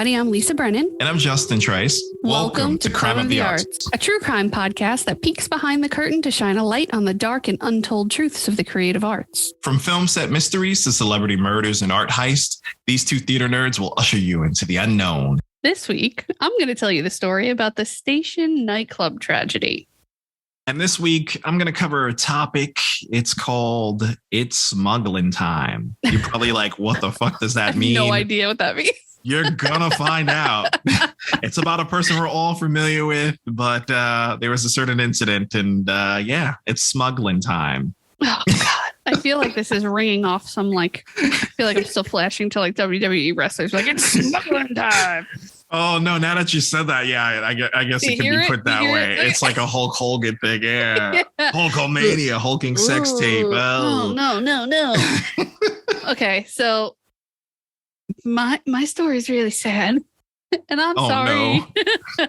everybody. I'm Lisa Brennan. And I'm Justin Trice. Welcome to Crime of the Arts, a true crime podcast that peeks behind the curtain to shine a light on the dark and untold truths of the creative arts. From film set mysteries to celebrity murders and art heists, these two theater nerds will usher you into the unknown. This week, I'm going to tell you the story about the Station Nightclub tragedy. And this week, I'm going to cover a topic. It's called It's Smugglin' Time. You're probably like, what the fuck does that mean? No idea what that means. You're going to find out. It's about a person we're all familiar with, but there was a certain incident and it's smugglin' time. Oh, God. I feel like this is ringing off some I feel like I'm still flashing to WWE wrestlers. Like, it's smugglin' time. Oh, no. Now that you said that, yeah, I guess it could be put that way. It's like a Hulk Hogan thing. Yeah. Hulkamania, hulking sex tape. Oh, no. Okay, so my story is really sad. And I'm sorry. No.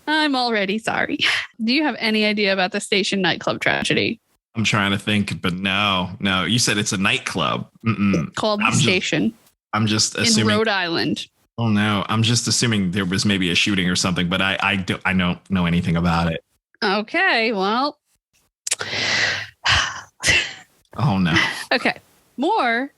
I'm already sorry. Do you have any idea about the Station Nightclub tragedy? I'm trying to think, but no. You said it's a nightclub. Called the Station. I'm just assuming. In Rhode Island. Oh, no. I'm just assuming there was maybe a shooting or something, but I don't know anything about it. Okay, well. Oh, no. Okay. More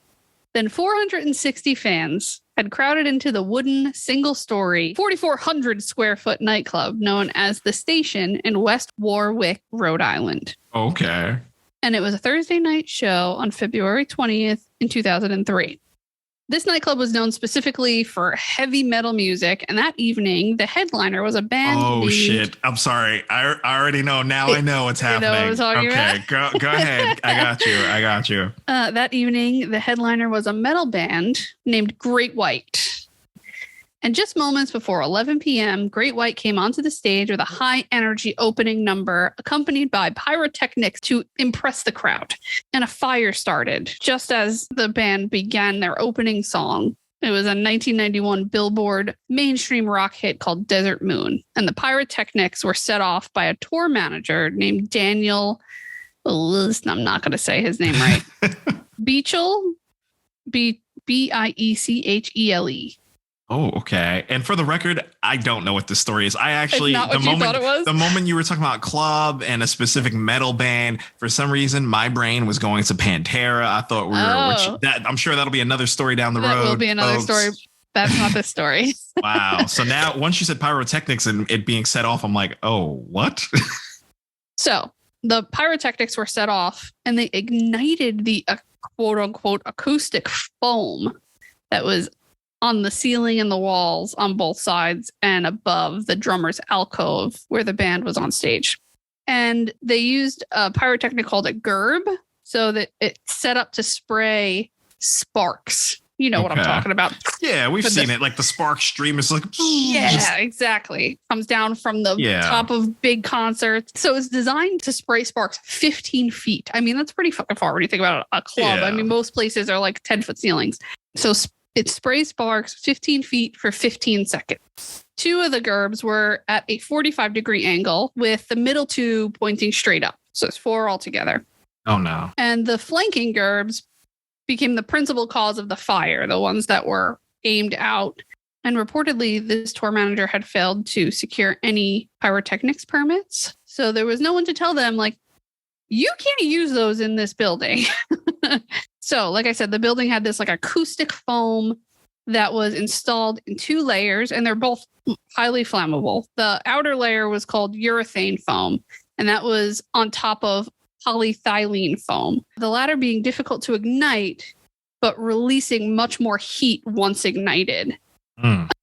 than 460 fans had crowded into the wooden, single-story, 4,400 square foot nightclub known as The Station in West Warwick, Rhode Island. Okay. And it was a Thursday night show on February 20th in 2003. This nightclub was known specifically for heavy metal music, and that evening, the headliner was a band. Oh, shit. I'm sorry. I already know. Now I know what's happening. You know what I'm talking about? Go ahead. I got you. That evening, the headliner was a metal band named Great White. And just moments before 11 p.m., Great White came onto the stage with a high-energy opening number, accompanied by pyrotechnics to impress the crowd. And a fire started just as the band began their opening song. It was a 1991 Billboard mainstream rock hit called Desert Moon. And the pyrotechnics were set off by a tour manager named Daniel. I'm not going to say his name right. Beachel, Biechle. Oh, okay. And for the record, I don't know what this story is. I actually, the moment you were talking about club and a specific metal band, for some reason, my brain was going to Pantera. I thought I'm sure that'll be another story down the road. That will be another story. That's not this story. Wow. So now, once you said pyrotechnics and it being set off, I'm like, oh, what? So the pyrotechnics were set off and they ignited the quote unquote acoustic foam that was on the ceiling and the walls on both sides and above the drummer's alcove where the band was on stage. And they used a pyrotechnic called a gerb so that it set up to spray sparks. You know what I'm talking about. Yeah, we've seen it. Like the spark stream is like... Yeah, exactly. Comes down from the top of big concerts. So it's designed to spray sparks 15 feet. I mean, that's pretty fucking far when you think about a club. Yeah. I mean, most places are like 10-foot ceilings. So it sprays sparks 15 feet for 15 seconds. Two of the gerbs were at a 45-degree angle with the middle two pointing straight up. So it's four altogether. Oh, no. And the flanking gerbs became the principal cause of the fire, the ones that were aimed out. And reportedly, this tour manager had failed to secure any pyrotechnics permits. So there was no one to tell them, like, you can't use those in this building. So, like I said, the building had this like acoustic foam that was installed in two layers, and they're both highly flammable. The outer layer was called urethane foam, and that was on top of polyethylene foam. The latter being difficult to ignite, but releasing much more heat once ignited.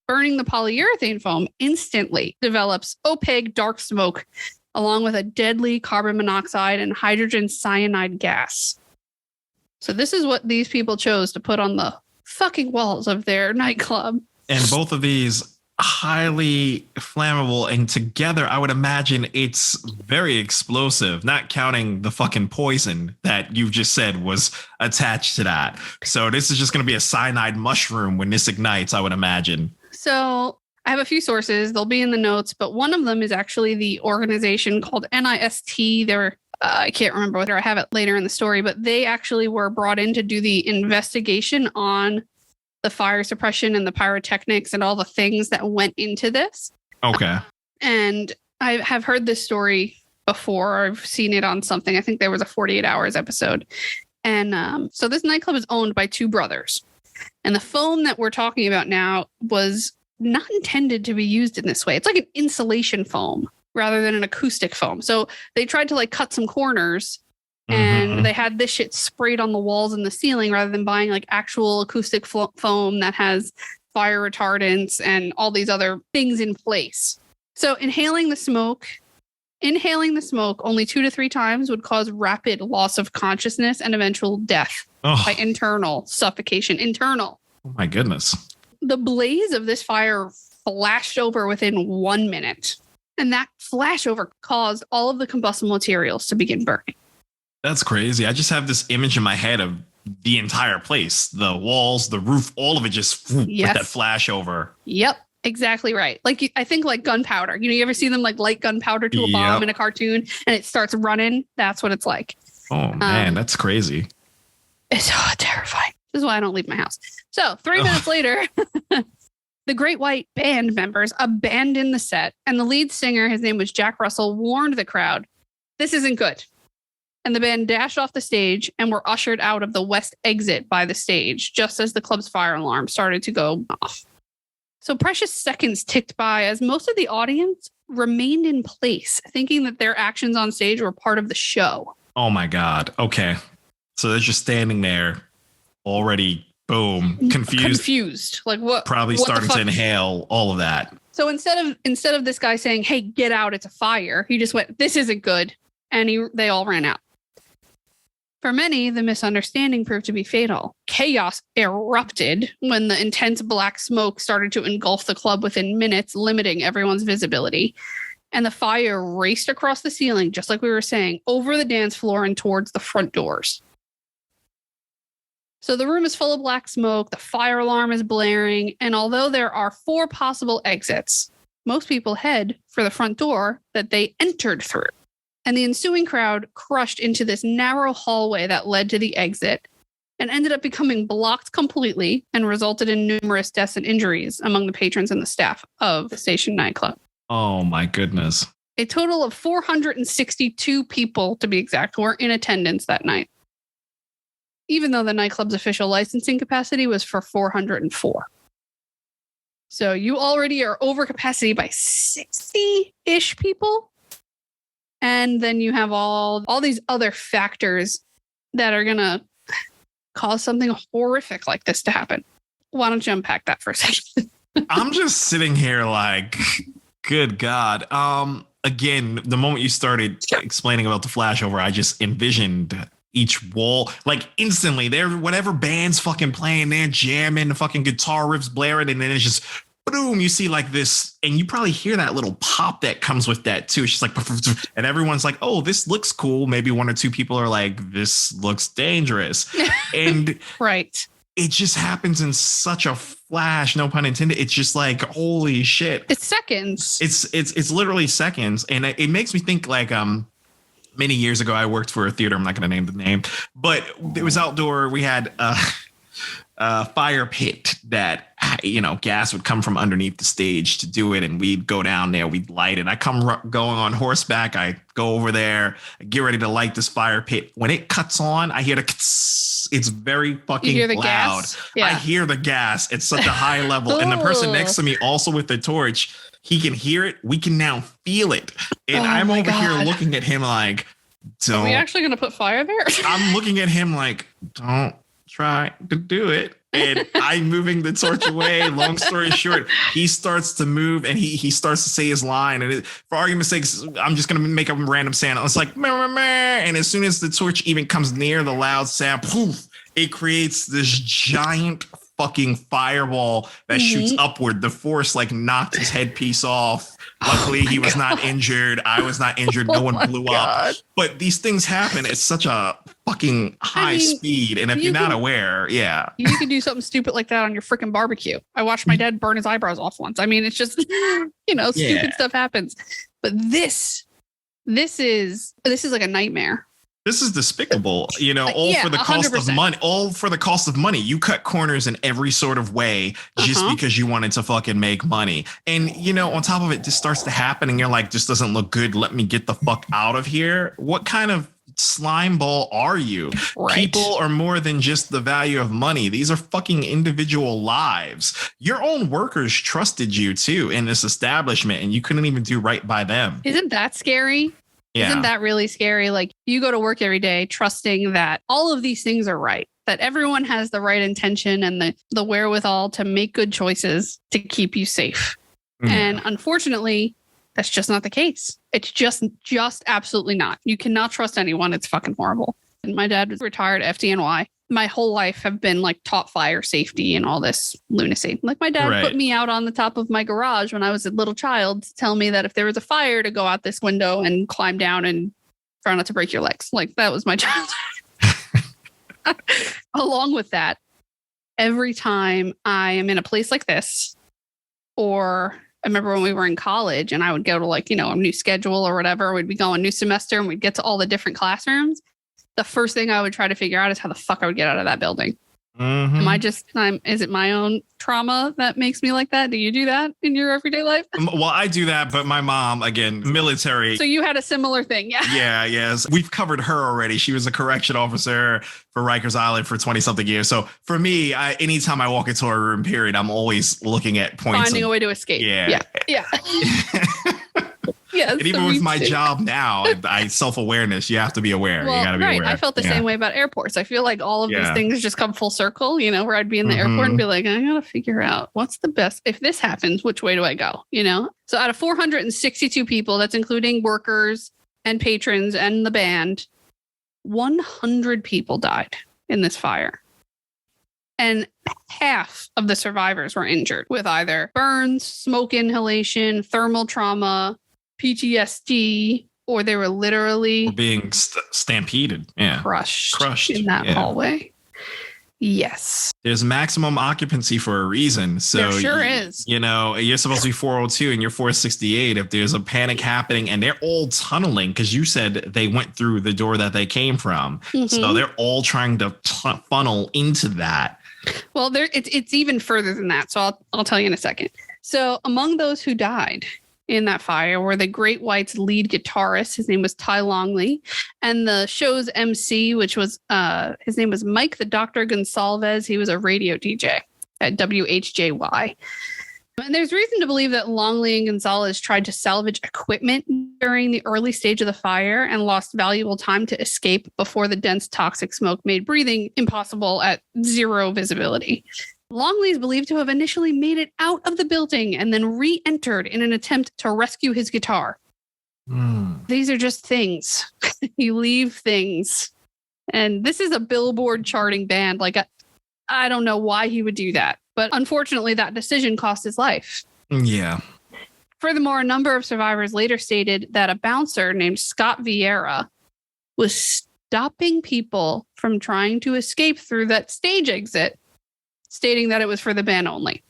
Burning the polyurethane foam instantly develops opaque dark smoke, along with a deadly carbon monoxide and hydrogen cyanide gas. So this is what these people chose to put on the fucking walls of their nightclub. And both of these highly flammable, and together I would imagine it's very explosive, not counting the fucking poison that you just said was attached to that. So this is just going to be a cyanide mushroom when this ignites, I would imagine. So I have a few sources. They'll be in the notes, but one of them is actually the organization called NIST. They're I can't remember whether I have it later in the story, but they actually were brought in to do the investigation on the fire suppression and the pyrotechnics and all the things that went into this. Okay. And I have heard this story before. I've seen it on something. I think there was a 48 Hours episode. And so this nightclub is owned by two brothers. And the foam that we're talking about now was not intended to be used in this way. It's like an insulation foam rather than an acoustic foam. So they tried to like cut some corners and they had this shit sprayed on the walls and the ceiling rather than buying like actual acoustic foam that has fire retardants and all these other things in place. So inhaling the smoke only 2 to 3 times would cause rapid loss of consciousness and eventual death by internal suffocation. Internal. Oh my goodness. The blaze of this fire flashed over within 1 minute. And that flashover caused all of the combustible materials to begin burning. That's crazy. I just have this image in my head of the entire place, the walls, the roof, all of it just with that flashover. Yep. Exactly right. Like I think like gunpowder. You ever see them like light gunpowder to a bomb in a cartoon and it starts running? That's what it's like. Oh man, that's crazy. It's terrifying. This is why I don't leave my house. So 3 minutes later, the Great White Band members abandoned the set, and the lead singer, his name was Jack Russell, warned the crowd, "This isn't good." And the band dashed off the stage and were ushered out of the west exit by the stage just as the club's fire alarm started to go off. So precious seconds ticked by as most of the audience remained in place, thinking that their actions on stage were part of the show. Oh my God. Okay. So they're just standing there already, boom, confused. Like what? Probably what starting to inhale all of that. So instead of this guy saying, "Hey, get out, it's a fire," he just went, "This isn't good." And they all ran out. For many, the misunderstanding proved to be fatal. Chaos erupted when the intense black smoke started to engulf the club within minutes, limiting everyone's visibility. And the fire raced across the ceiling, just like we were saying, over the dance floor and towards the front doors. So the room is full of black smoke, the fire alarm is blaring, and although there are 4 possible exits, most people head for the front door that they entered through. And the ensuing crowd crushed into this narrow hallway that led to the exit and ended up becoming blocked completely and resulted in numerous deaths and injuries among the patrons and the staff of the station nightclub. Oh my goodness. A total of 462 people, to be exact, were in attendance that night, even though the nightclub's official licensing capacity was for 404. So you already are over capacity by 60-ish people. And then you have all these other factors that are going to cause something horrific like this to happen. Why don't you unpack that for a second? I'm just sitting here like, good God. Again, the moment you started explaining about the flashover, I just envisioned each wall, like instantly there, whatever band's fucking playing, they're jamming, the fucking guitar riffs blaring, and then it's just boom, you see like this, and you probably hear that little pop that comes with that too. It's just like, and everyone's like, "Oh, this looks cool." Maybe 1 or 2 people are like, "This looks dangerous." And right. It just happens in such a flash, no pun intended. It's just like, holy shit. It's seconds. It's literally seconds. And it makes me think like, many years ago, I worked for a theater. I'm not going to name the name, but it was outdoor. We had a fire pit that, gas would come from underneath the stage to do it. And we'd go down there, we'd light it. I come going on horseback. I go over there, I get ready to light this fire pit. When it cuts on, I hear it's very fucking loud. Gas? Yeah. I hear the gas. It's such a high level. And the person next to me also with the torch, he can hear it. We can now feel it. And I'm over here looking at him like, are we actually going to put fire there? I'm looking at him like, don't try to do it. And I'm moving the torch away. Long story short, he starts to move and he starts to say his line. And for argument's sake, I'm just going to make a random sound. It's like, meh, meh, meh. And as soon as the torch even comes near the loud sound, poof, it creates this giant fucking fireball that shoots upward. The force like knocked his headpiece off. Luckily, he was not injured. I was not injured. No one blew up. But these things happen at such a fucking high speed. And if you're not aware, you can do something stupid like that on your freaking barbecue. I watched my dad burn his eyebrows off once. I mean, it's just, stupid stuff happens. But this is like a nightmare. This is despicable, all for the cost 100%. of money, all for the cost of money. You cut corners in every sort of way just because you wanted to fucking make money. And, on top of it, this starts to happen and you're like, this doesn't look good. Let me get the fuck out of here. What kind of slime ball are you? Right. People are more than just the value of money. These are fucking individual lives. Your own workers trusted you too in this establishment and you couldn't even do right by them. Isn't that scary? Yeah. Isn't that really scary? Like you go to work every day trusting that all of these things are right, that everyone has the right intention and the wherewithal to make good choices to keep you safe. And unfortunately, that's just not the case. It's just absolutely not. You cannot trust anyone. It's fucking horrible. And my dad was retired FDNY. My whole life have been like taught fire safety and all this lunacy. Like my dad put me out on the top of my garage when I was a little child to tell me that if there was a fire to go out this window and climb down and try not to break your legs. Like that was my childhood. Along with that, every time I am in a place like this, or I remember when we were in college and I would go to like, a new schedule or whatever, we'd be going new semester and we'd get to all the different classrooms. The first thing I would try to figure out is how the fuck I would get out of that building. Is it my own trauma that makes me like that? Do you do that in your everyday life? Well, I do that, but my mom, again, military. So you had a similar thing, yeah? Yeah, yes. We've covered her already. She was a correction officer for Rikers Island for 20 something years. So for me, anytime I walk into a room, period, I'm always looking at points. Finding a way to escape. Yeah. Yes, and even with my job now, self-awareness, you have to be aware. Well, you got to be aware. I felt the same way about airports. I feel like all of these things just come full circle, where I'd be in the airport and be like, I got to figure out what's the best. If this happens, which way do I go? So out of 462 people, that's including workers and patrons and the band, 100 people died in this fire. And half of the survivors were injured with either burns, smoke inhalation, thermal trauma, PTSD, or they were literally being stampeded, crushed in that hallway. Yes, there's maximum occupancy for a reason. So there sure is. You're supposed to be 402 and you're 468. If there's a panic happening and they're all tunneling, because you said they went through the door that they came from, so they're all trying to funnel into that. Well, it's even further than that. So I'll tell you in a second. So among those who died in that fire were the Great White's lead guitarist. His name was Ty Longley. And the show's MC, which was, his name was Mike the Dr. Gonsalves. He was a radio DJ at WHJY. And there's reason to believe that Longley and Gonzalez tried to salvage equipment during the early stage of the fire and lost valuable time to escape before the dense toxic smoke made breathing impossible at zero visibility. Longley is believed to have initially made it out of the building and then re-entered in an attempt to rescue his guitar. These are just things. You leave things. And this is a Billboard charting band. Like, I don't know why he would do that. But unfortunately, that decision cost his life. Yeah. Furthermore, a number of survivors later stated that a bouncer named Scott Vieira was stopping people from trying to escape through that stage exit, stating that it was for the band only.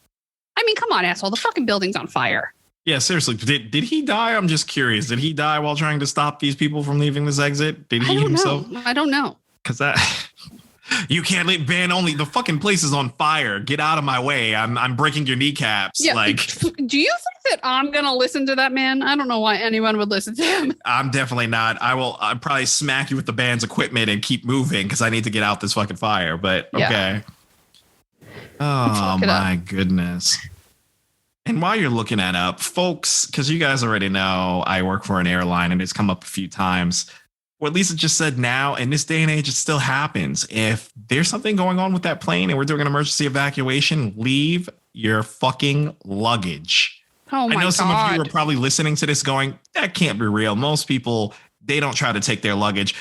I mean, come on, asshole. The fucking building's on fire. Yeah, seriously. Did he die? I'm just curious. Did he die while trying to stop these people from leaving this exit? Did he himself? I don't know. Because you can't leave band only. The fucking place is on fire. Get out of my way. I'm breaking your kneecaps. Yeah, do you think that I'm going to listen to that man? I don't know why anyone would listen to him. I'm definitely not. I'll probably smack you with the band's equipment and keep moving because I need to get out this fucking fire. But okay. Oh my goodness. And while you're looking that up, folks, because you guys already know I work for an airline and it's come up a few times. What Lisa just said now, in this day and age, it still happens. If there's something going on with that plane and we're doing an emergency evacuation, leave your fucking luggage. Oh my God. I know some of you are probably listening to this going, that can't be real. Most people, they don't try to take their luggage.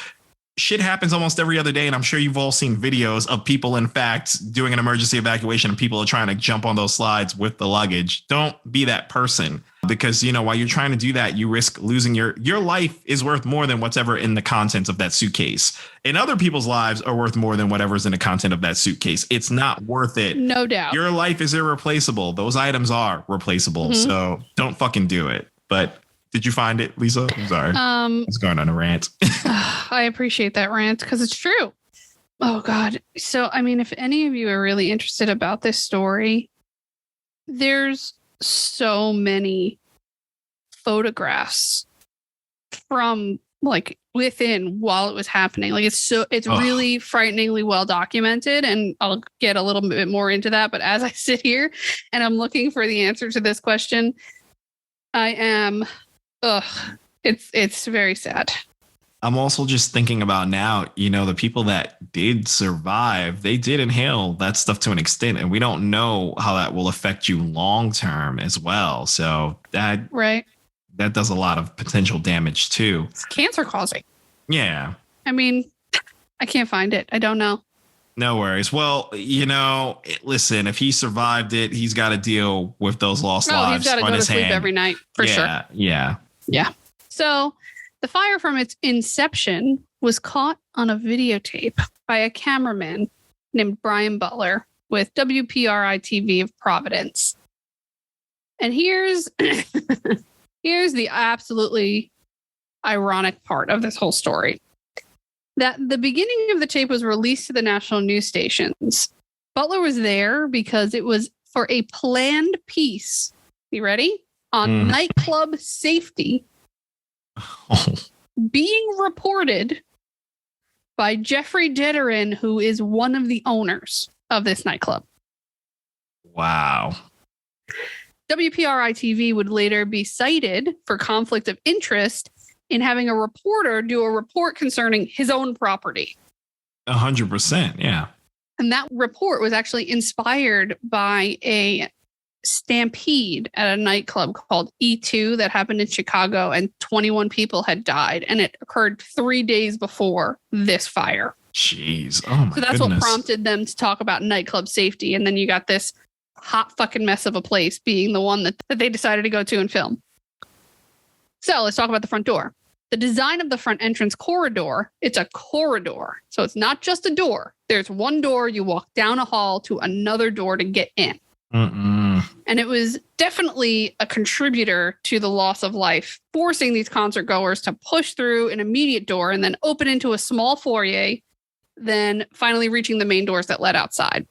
Shit happens almost every other day. And I'm sure you've all seen videos of people, in fact, doing an emergency evacuation and people are trying to jump on those slides with the luggage. Don't be that person because, while you're trying to do that, you risk losing your life is worth more than whatever in the contents of that suitcase. And other people's lives are worth more than whatever's in the content of that suitcase. It's not worth it. No doubt. Your life is irreplaceable. Those items are replaceable. So don't fucking do it. But Did you find it, Lisa? I'm sorry. I was going on a rant. I appreciate that rant because it's true. Oh, God. So, I mean, if any of you are really interested about this story, there's so many photographs from like within while it was happening. Like it's really frighteningly well documented. And I'll get a little bit more into that. But as I sit here and I'm looking for the answer to this question, I am, it's very sad. I'm also just thinking about now, the people that did survive, they did inhale that stuff to an extent, and we don't know how that will affect you long term as well. So that does a lot of potential damage too. It's cancer causing. Yeah. I mean, I can't find it. I don't know. No worries. Well, listen, if he survived it, he's got to deal with those lost lives. He's got to go to sleep every night for sure. Yeah. So the fire from its inception was caught on a videotape by a cameraman named Brian Butler with WPRI TV of Providence. And here's the absolutely ironic part of this whole story. That the beginning of the tape was released to the national news stations. Butler was there because it was for a planned piece. You ready? On nightclub safety. Being reported by Jeffrey Detterin, who is one of the owners of this nightclub. Wow. WPRI TV would later be cited for conflict of interest in having a reporter do a report concerning his own property. 100%, yeah. And that report was actually inspired by a stampede at a nightclub called E2 that happened in Chicago, and 21 people had died, and it occurred 3 days before this fire. Jeez. Oh my So that's goodness. what prompted them to talk about nightclub safety. And then you got this hot fucking mess of a place being the one that they decided to go to and film. So let's talk about the front door. The design of the front entrance corridor, it's a corridor. So it's not just a door. There's one door, you walk down a hall to another door to get in. And it was definitely a contributor to the loss of life, forcing these concert goers to push through an immediate door and then open into a small foyer, then finally reaching the main doors that led outside.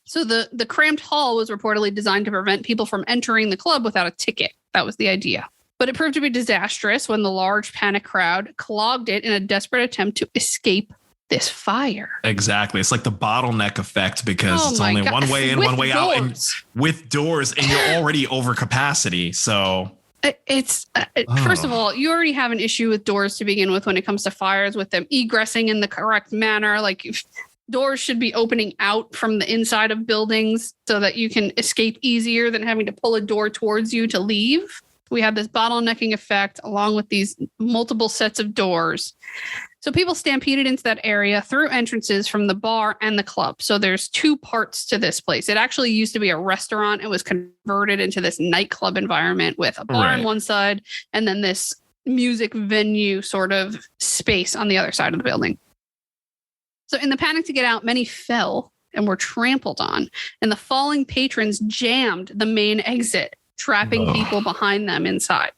So the cramped hall was reportedly designed to prevent people from entering the club without a ticket. That was the idea. But it proved to be disastrous when the large panic crowd clogged it in a desperate attempt to escape this fire. Exactly. It's like the bottleneck effect because it's only one way in, one way out, and with doors, and you're already over capacity. So first of all, you already have an issue with doors to begin with when it comes to fires, with them egressing in the correct manner. Like doors should be opening out from the inside of buildings so that you can escape easier than having to pull a door towards you to leave. We had this bottlenecking effect along with these multiple sets of doors. So people stampeded into that area through entrances from the bar and the club. So there's two parts to this place. It actually used to be a restaurant. It was converted into this nightclub environment with a bar on one side and then this music venue sort of space on the other side of the building. So in the panic to get out, many fell and were trampled on, and the falling patrons jammed the main exit, trapping people behind them inside.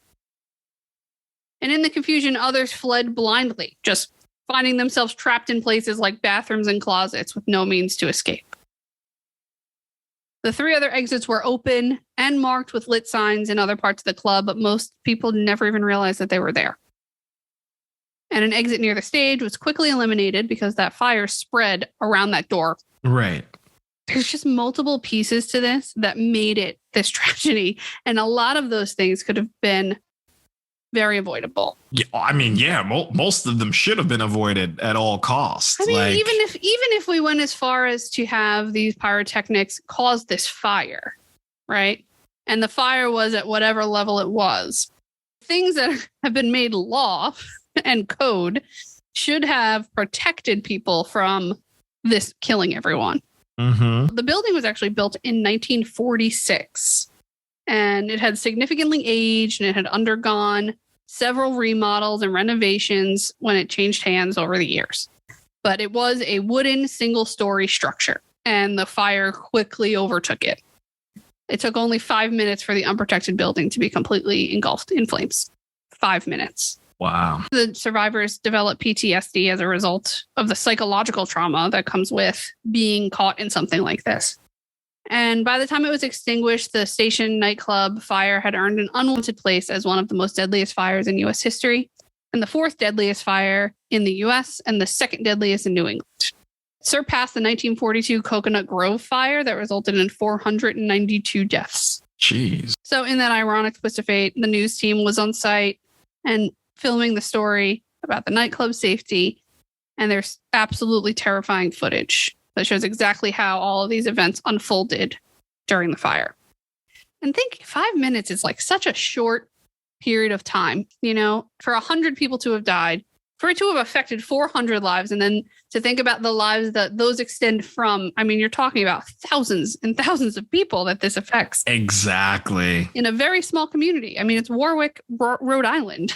And in the confusion, others fled blindly, just finding themselves trapped in places like bathrooms and closets with no means to escape. The three other exits were open and marked with lit signs in other parts of the club, but most people never even realized that they were there. And an exit near the stage was quickly eliminated because that fire spread around that door. Right. There's just multiple pieces to this that made it this tragedy. And a lot of those things could have been very avoidable. Yeah, I mean, most of them should have been avoided at all costs. I mean, even if we went as far as to have these pyrotechnics cause this fire, right? And the fire was at whatever level it was, things that have been made law and code should have protected people from this killing everyone. Mm-hmm. The building was actually built in 1946. And it had significantly aged and it had undergone several remodels and renovations when it changed hands over the years. But it was a wooden single-story structure, and the fire quickly overtook it. It took only 5 minutes for the unprotected building to be completely engulfed in flames. 5 minutes. Wow. The survivors developed PTSD as a result of the psychological trauma that comes with being caught in something like this. And by the time it was extinguished, the station nightclub fire had earned an unwanted place as one of the most deadliest fires in U.S. history, and the 4th deadliest fire in the U.S. and the 2nd deadliest in New England. It surpassed the 1942 Coconut Grove fire that resulted in 492 deaths. Jeez. So in that ironic twist of fate, the news team was on site and filming the story about the nightclub safety, and there's absolutely terrifying footage that shows exactly how all of these events unfolded during the fire. And think 5 minutes is like such a short period of time, you know, for 100 people to have died, for it to have affected 400 lives, and then to think about the lives that those extend from. I mean, you're talking about thousands and thousands of people that this affects. Exactly. In a very small community. I mean, it's Warwick, Rhode Island.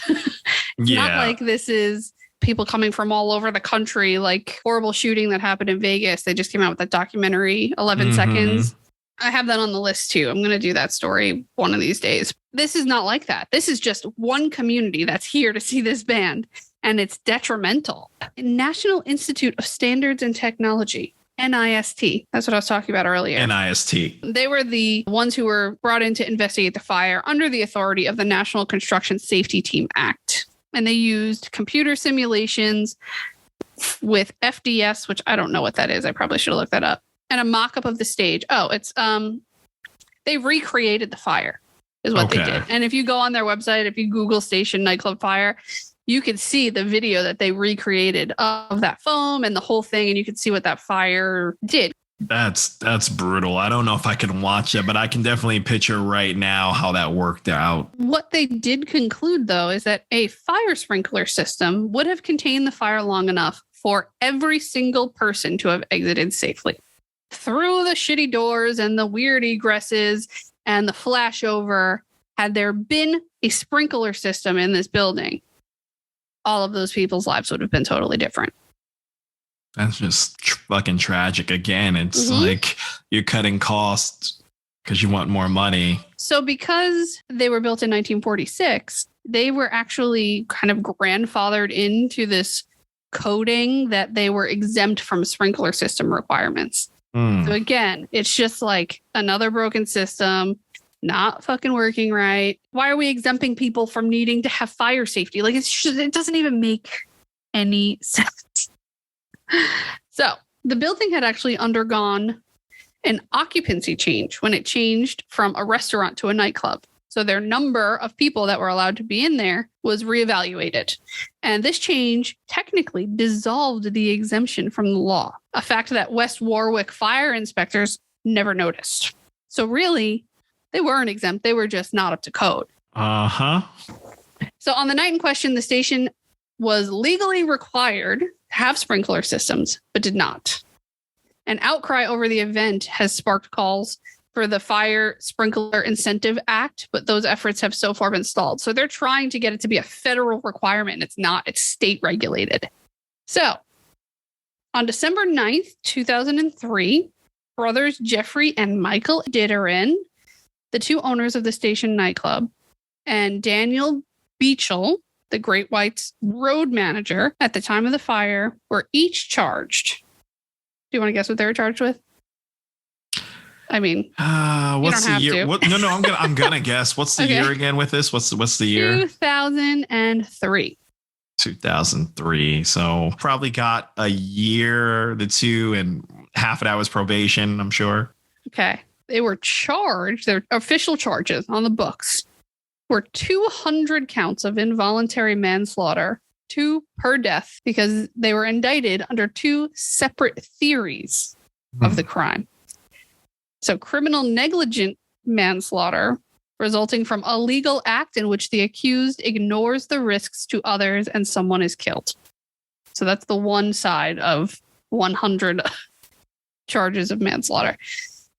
It's not like this is people coming from all over the country, like horrible shooting that happened in Vegas. They just came out with that documentary, 11 Seconds. I have that on the list too. I'm going to do that story one of these days. This is not like that. This is just one community that's here to see this band, and it's detrimental. National Institute of Standards and Technology, NIST. That's what I was talking about earlier. NIST. They were the ones who were brought in to investigate the fire under the authority of the National Construction Safety Team Act. And they used computer simulations with FDS, which I don't know what that is. I probably should have looked that up. And a mock-up of the stage. Oh, it's they recreated the fire is what they did. And if you go on their website, if you Google station nightclub fire, you can see the video that they recreated of that foam and the whole thing, and you can see what that fire did. That's brutal. I don't know if I can watch it, but I can definitely picture right now how that worked out. What they did conclude, though, is that a fire sprinkler system would have contained the fire long enough for every single person to have exited safely. Through the shitty doors and the weird egresses and the flashover, had there been a sprinkler system in this building, all of those people's lives would have been totally different. That's just fucking tragic. Again, it's like you're cutting costs because you want more money. So because they were built in 1946, they were actually kind of grandfathered into this coding that they were exempt from sprinkler system requirements. So again, it's just like another broken system, not fucking working right. Why are we exempting people from needing to have fire safety? Like it doesn't even make any sense. So the building had actually undergone an occupancy change when it changed from a restaurant to a nightclub. So their number of people that were allowed to be in there was reevaluated. And this change technically dissolved the exemption from the law, a fact that West Warwick fire inspectors never noticed. So really, they weren't exempt. They were just not up to code. So on the night in question, the station was legally required to have sprinkler systems, but did not. An outcry over the event has sparked calls for the Fire Sprinkler Incentive Act, but those efforts have so far been stalled. So they're trying to get it to be a federal requirement. It's not, it's state regulated. So on December 9th, 2003, brothers Jeffrey and Michael Ditterin, the two owners of the station nightclub, and Daniel Beachel, the Great White's road manager at the time of the fire, were each charged. Do you want to guess what they were charged with? I mean, what's the year? I'm gonna guess. What's the year again with this? What's the year? 2003. 2003. So probably got a year, the 2 and half an hour's probation, I'm sure. Okay. They were charged, their official charges on the books were 200 counts of involuntary manslaughter, 2 per death, because they were indicted under 2 separate theories of the crime. So criminal negligent manslaughter resulting from a legal act in which the accused ignores the risks to others and someone is killed. So that's the one side of 100 charges of manslaughter.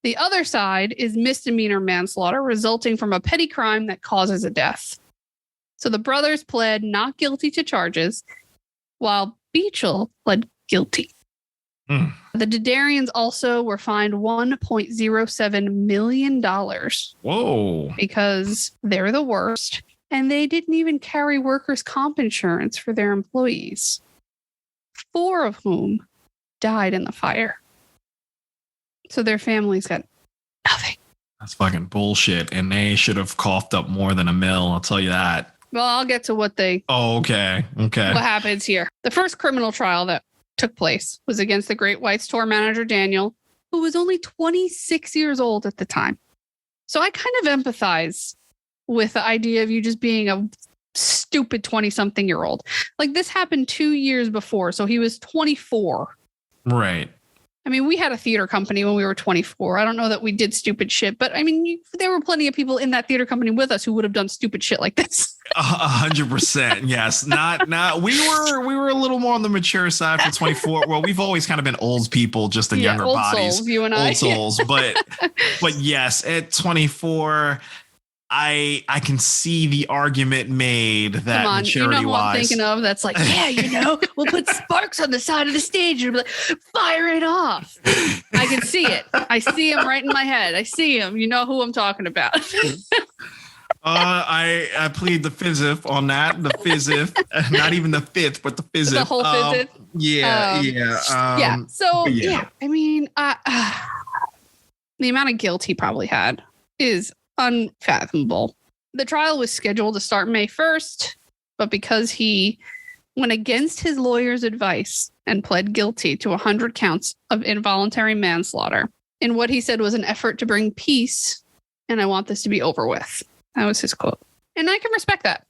The other side is misdemeanor manslaughter resulting from a petty crime that causes a death. So the brothers pled not guilty to charges, while Beachel pled guilty. The Didarians also were fined $1.07 million. Whoa. Because they're the worst. And they didn't even carry workers' comp insurance for their employees, 4 of whom died in the fire. So their families got nothing. That's fucking bullshit. And they should have coughed up more than $1 million. I'll tell you that. Well, I'll get to what okay. What happens here. The first criminal trial that took place was against the Great White store manager, Daniel, who was only 26 years old at the time. So I kind of empathize with the idea of you just being a stupid 20-something-year-old. Like, this happened 2 years before, so he was 24. Right. I mean, we had a theater company when we were 24. I don't know that we did stupid shit, but I mean, there were plenty of people in that theater company with us who would have done stupid shit like this. 100%. Yes. Not. We were a little more on the mature side for 24. Well, we've always kind of been old people, just in younger old bodies. Souls, you and I. Old souls. But yes, at 24, I can see the argument made that Come on, maturity you know who I'm wise. thinking of? That's like, yeah, we'll put sparks on the side of the stage and be like, fire it off. I can see it. I see him right in my head. I see him. You know who I'm talking about. I plead the fifth on that. The fifth, not even the fifth, but the fifth. The whole fifth. Yeah. So yeah, I mean, the amount of guilt he probably had is unfathomable. The trial was scheduled to start May 1st, but because he went against his lawyer's advice and pled guilty to 100 counts of involuntary manslaughter in what he said was an effort to bring peace, and I want this to be over with. That was his quote. And I can respect that.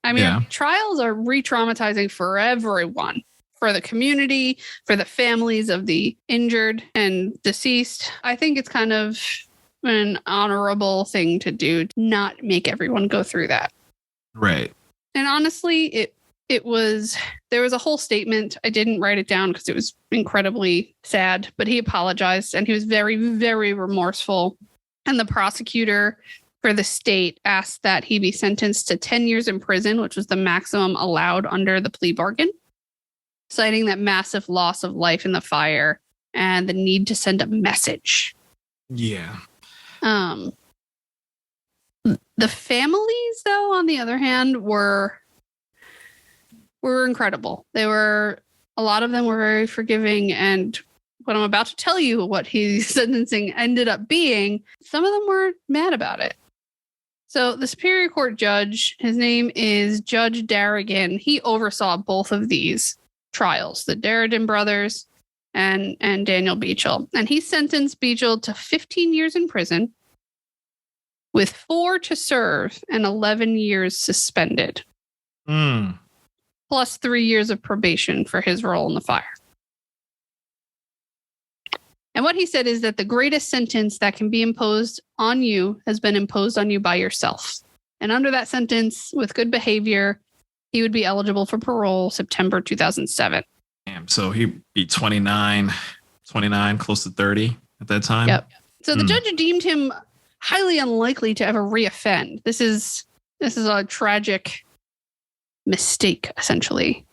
I mean, trials are re-traumatizing for everyone, for the community, for the families of the injured and deceased. I think it's kind of an honorable thing to do, to not make everyone go through that. Right. And honestly, there was a whole statement. I didn't write it down because it was incredibly sad, but he apologized and he was very, very remorseful. And the prosecutor for the state asked that he be sentenced to 10 years in prison, which was the maximum allowed under the plea bargain, citing that massive loss of life in the fire and the need to send a message. Yeah. The families, though, on the other hand, were incredible. A lot of them were very forgiving, and what I'm about to tell you, what his sentencing ended up being, some of them were mad about it. So the Superior Court judge, his name is Judge Darrigan. He oversaw both of these trials, the Darrigan brothers and Daniel Beachell. And he sentenced Beachell to 15 years in prison with 4 to serve and 11 years suspended. Plus 3 years of probation for his role in the fire. And what he said is that the greatest sentence that can be imposed on you has been imposed on you by yourself. And under that sentence, with good behavior, he would be eligible for parole September 2007. Damn, so he'd be 29, close to 30 at that time? Yep. So the judge deemed him highly unlikely to ever reoffend. This is a tragic mistake, essentially,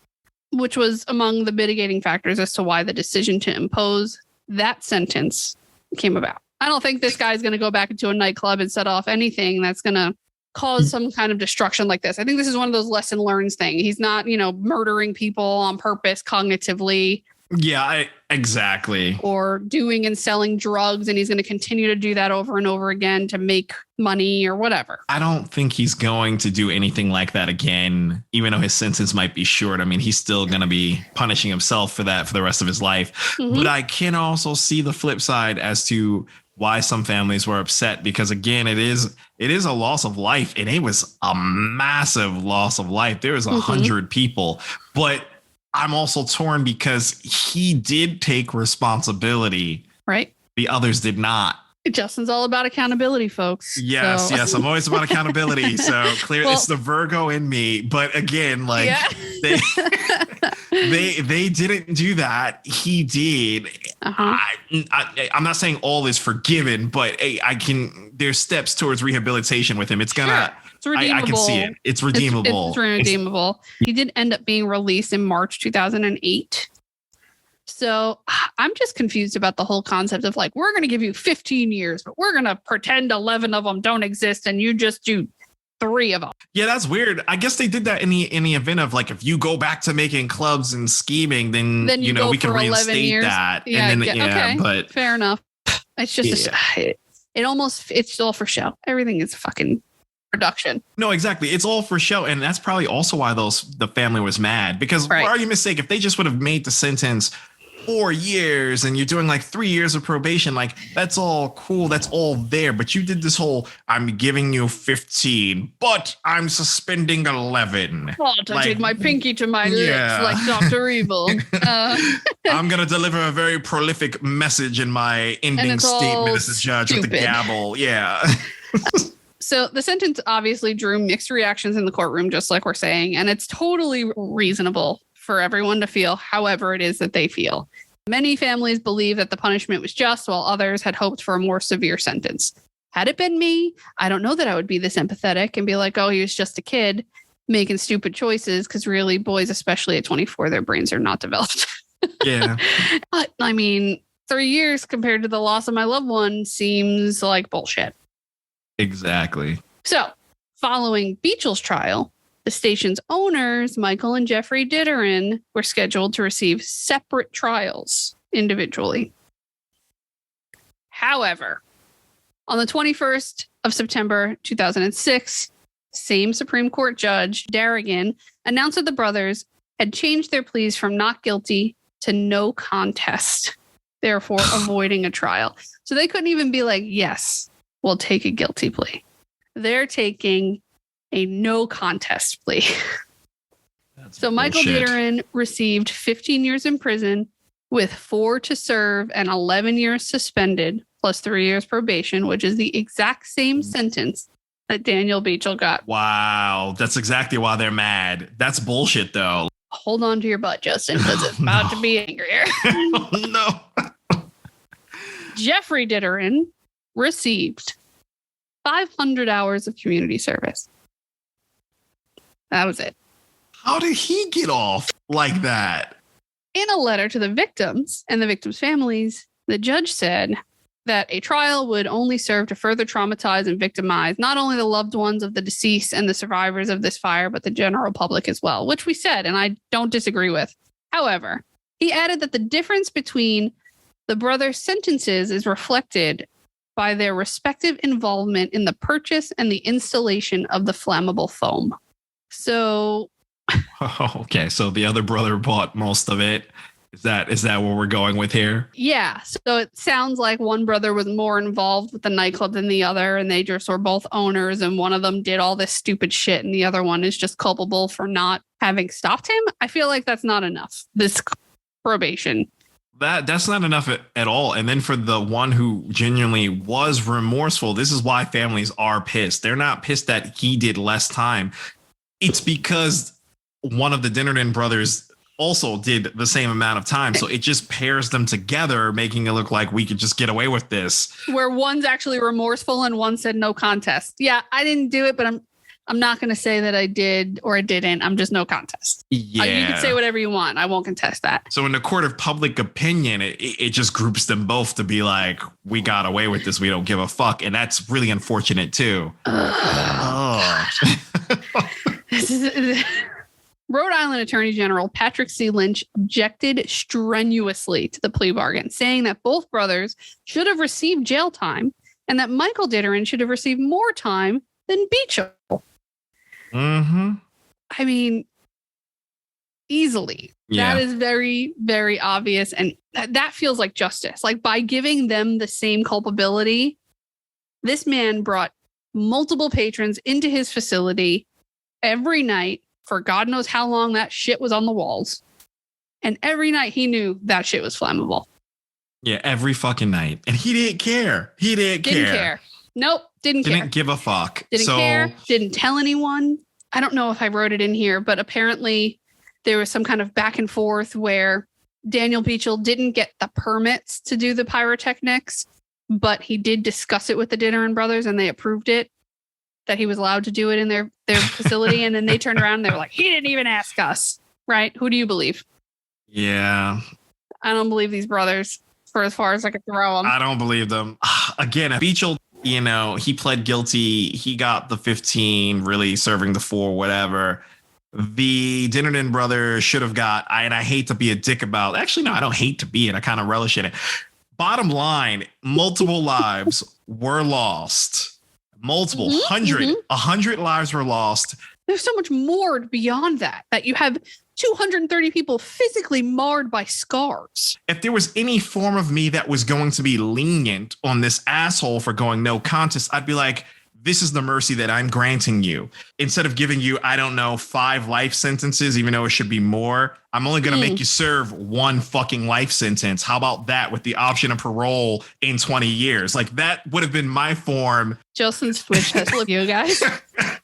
which was among the mitigating factors as to why the decision to impose that sentence came about. I don't think this guy's going to go back into a nightclub and set off anything that's going to cause some kind of destruction like this. I think this is one of those lesson learns thing. He's not, murdering people on purpose cognitively. Yeah, exactly. Or doing and selling drugs, and he's going to continue to do that over and over again to make money or whatever. I don't think he's going to do anything like that again, even though his sentence might be short. I mean, he's still going to be punishing himself for that for the rest of his life. Mm-hmm. But I can also see the flip side as to why some families were upset, because again, it is a loss of life, and it was a massive loss of life. There was 100 people, but I'm also torn because he did take responsibility. Right. The others did not. Justin's all about accountability, folks. Yes, yes. I'm always about accountability. So clearly it's the Virgo in me. But again, they didn't do that. He did. I'm not saying all is forgiven, but there's steps towards rehabilitation with him. It's gonna. It's redeemable. I can see it. It's redeemable. It's redeemable. He did end up being released in March 2008. So I'm just confused about the whole concept of we're going to give you 15 years, but we're going to pretend 11 of them don't exist and you just do 3 of them. Yeah, that's weird. I guess they did that in the event of like, if you go back to making clubs and scheming, then you know we can reinstate that. Yeah, and then okay, but fair enough. It's just it's all for show. Everything is fucking production. No, exactly. It's all for show. And that's probably also why the family was mad, because for argument's sake, if they just would have made the sentence 4 years and you're doing like 3 years of probation, like that's all cool. That's all there. But you did this whole, I'm giving you 15, but I'm suspending 11. Oh, to take my pinky to my lips like Dr. Evil. I'm going to deliver a very prolific message in my ending statement as a judge with the gavel. Yeah. So the sentence obviously drew mixed reactions in the courtroom, just like we're saying, and it's totally reasonable for everyone to feel however it is that they feel. Many families believe that the punishment was just, while others had hoped for a more severe sentence. Had it been me, I don't know that I would be this empathetic and be like, oh, he was just a kid making stupid choices, because really, boys, especially at 24, their brains are not developed. Yeah. But I mean, 3 years compared to the loss of my loved one seems like bullshit. Exactly. So, following Beechel's trial, the station's owners, Michael and Jeffrey Ditterin, were scheduled to receive separate trials individually. However, on the 21st of September 2006, same Supreme Court Judge Darrigan announced that the brothers had changed their pleas from not guilty to no contest, therefore avoiding a trial. So they couldn't even be like, yes, we'll take a guilty plea. They're taking a no contest plea. So Michael Ditterin received 15 years in prison with 4 to serve and 11 years suspended, plus 3 years probation, which is the exact same sentence that Daniel Beechel got. Wow. That's exactly why they're mad. That's bullshit, though. Hold on to your butt, Justin, because it's about to be angrier. No. Jeffrey Ditterin received 500 hours of community service. That was it. How did he get off like that? In a letter to the victims and the victims' families, the judge said that a trial would only serve to further traumatize and victimize not only the loved ones of the deceased and the survivors of this fire, but the general public as well, which we said, and I don't disagree with. However, he added that the difference between the brothers' sentences is reflected by their respective involvement in the purchase and the installation of the flammable foam. So... Okay, so the other brother bought most of it. Is that what we're going with here? Yeah. So it sounds like one brother was more involved with the nightclub than the other, and they just were both owners, and one of them did all this stupid shit, and the other one is just culpable for not having stopped him. I feel like that's not enough. This probation. That's not enough at all. And then for the one who genuinely was remorseful, this is why families are pissed. They're not pissed that he did less time. It's because one of the Ditterin brothers also did the same amount of time. So it just pairs them together, making it look like we could just get away with this. Where one's actually remorseful and one said no contest. Yeah, I didn't do it, but I'm not going to say that I did or I didn't. I'm just no contest. Yeah. You can say whatever you want. I won't contest that. So in the court of public opinion, it just groups them both to be like, we got away with this. We don't give a fuck. And that's really unfortunate too. Rhode Island Attorney General Patrick C. Lynch objected strenuously to the plea bargain, saying that both brothers should have received jail time and that Michael Ditterin should have received more time than Beechel. Mm-hmm. I mean, easily. Yeah. That is very, very obvious. And that feels like justice. Like, by giving them the same culpability, this man brought multiple patrons into his facility every night for God knows how long that shit was on the walls. And every night he knew that shit was flammable. Yeah, every fucking night. And he didn't care. Didn't care. Nope, didn't care. Didn't give a fuck. Didn't care. Didn't tell anyone. I don't know if I wrote it in here, but apparently there was some kind of back and forth where Daniel Beechel didn't get the permits to do the pyrotechnics, but he did discuss it with the Ditterin brothers and they approved it, that he was allowed to do it in their facility. And then they turned around and they were like, he didn't even ask us. Right? Who do you believe? Yeah. I don't believe these brothers for as far as I could throw them. I don't believe them. Again, Beechel you know, he pled guilty. He got the 15, really serving the 4, whatever. The Dinnerton brothers should have got, and I hate to be a dick about, actually, no, I don't hate to be it. I kind of relish in it. Bottom line, multiple lives were lost. Multiple, 100 lives were lost. There's so much more beyond that you have 230 people physically marred by scars. If there was any form of me that was going to be lenient on this asshole for going no contest, I'd be like, this is the mercy that I'm granting you. Instead of giving you, I don't know, 5 life sentences, even though it should be more, I'm only going to make you serve 1 fucking life sentence. How about that with the option of parole in 20 years? Like, that would have been my form. Justin's Twitch has looked, you guys.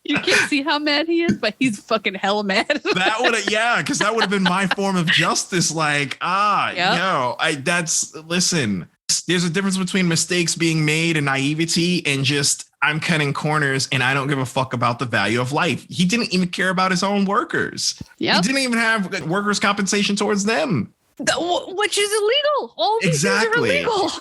You can't see how mad he is, but he's fucking hella mad. That would have, yeah, because that would have been my form of justice. Like, listen, there's a difference between mistakes being made and naivety and just, I'm cutting corners and I don't give a fuck about the value of life. He didn't even care about his own workers. Yep. He didn't even have workers' compensation towards them. Which is illegal. All these things are illegal.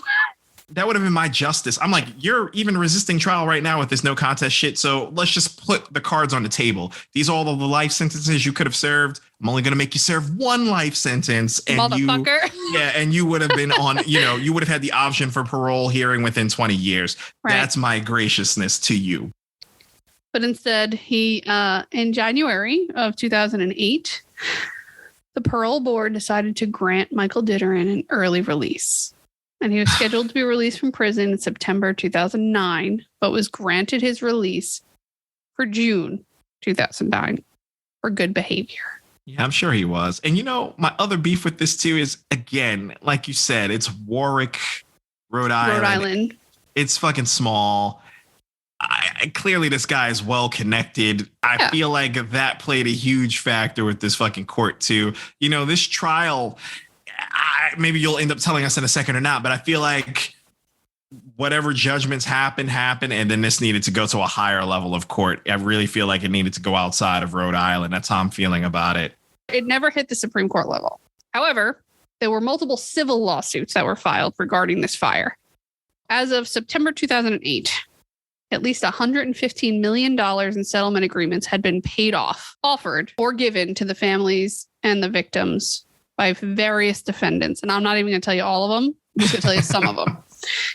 That would have been my justice. I'm like, you're even resisting trial right now with this no contest shit. So let's just put the cards on the table. These are all of the life sentences you could have served. I'm only going to make you serve 1 life sentence. And motherfucker. And you would have been on, you would have had the option for parole hearing within 20 years. Right. That's my graciousness to you. But instead, he, in January of 2008, the parole board decided to grant Michael Ditterin an early release. And he was scheduled to be released from prison in September 2009, but was granted his release for June 2009 for good behavior. Yeah, I'm sure he was. And, my other beef with this, too, is, again, like you said, it's Warwick, Rhode Island. It's fucking small. Clearly, this guy is well connected. I feel like that played a huge factor with this fucking court, too. This trial... maybe you'll end up telling us in a second or not, but I feel like whatever judgments happened, and then this needed to go to a higher level of court. I really feel like it needed to go outside of Rhode Island. That's how I'm feeling about it. It never hit the Supreme Court level. However, there were multiple civil lawsuits that were filed regarding this fire. As of September 2008, at least $115 million in settlement agreements had been paid off, offered, or given to the families and the victims by various defendants. And I'm not even going to tell you all of them. I'm just going to tell you some of them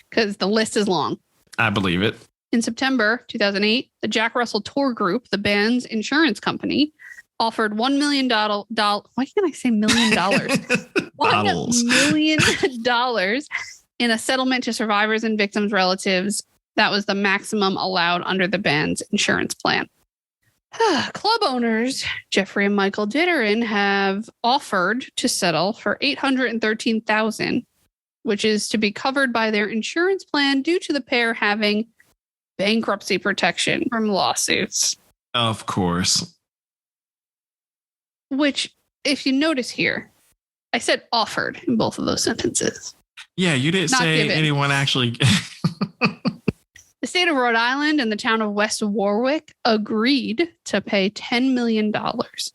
because the list is long. I believe it. In September 2008, the Jack Russell Tour Group, the band's insurance company, offered $1 million. Why can't I say $1 million? $1 million in a settlement to survivors and victims' relatives. That was the maximum allowed under the band's insurance plan. Club owners Jeffrey and Michael Ditterin have offered to settle for $813,000, which is to be covered by their insurance plan due to the pair having bankruptcy protection from lawsuits. Of course. Which, if you notice here, I said offered in both of those sentences. Yeah, you didn't say given. Anyone actually... The state of Rhode Island and the town of West Warwick agreed to pay $10 million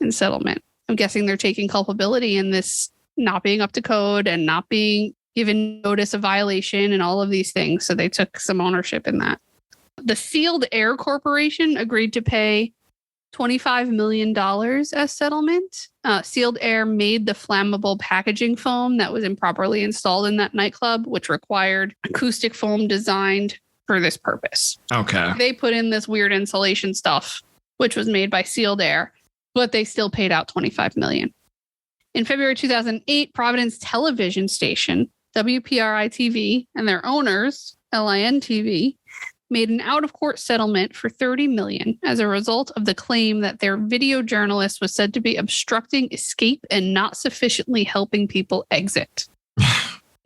in settlement. I'm guessing they're taking culpability in this not being up to code and not being given notice of violation and all of these things. So they took some ownership in that. The Sealed Air Corporation agreed to pay $25 million as settlement. Sealed Air made the flammable packaging foam that was improperly installed in that nightclub, which required acoustic foam designed for this purpose. Okay. They put in this weird insulation stuff, which was made by Sealed Air, but they still paid out $25 million. In February 2008, Providence television station, WPRI-TV, and their owners, LIN-TV, made an out-of-court settlement for $30 million as a result of the claim that their video journalist was said to be obstructing escape and not sufficiently helping people exit.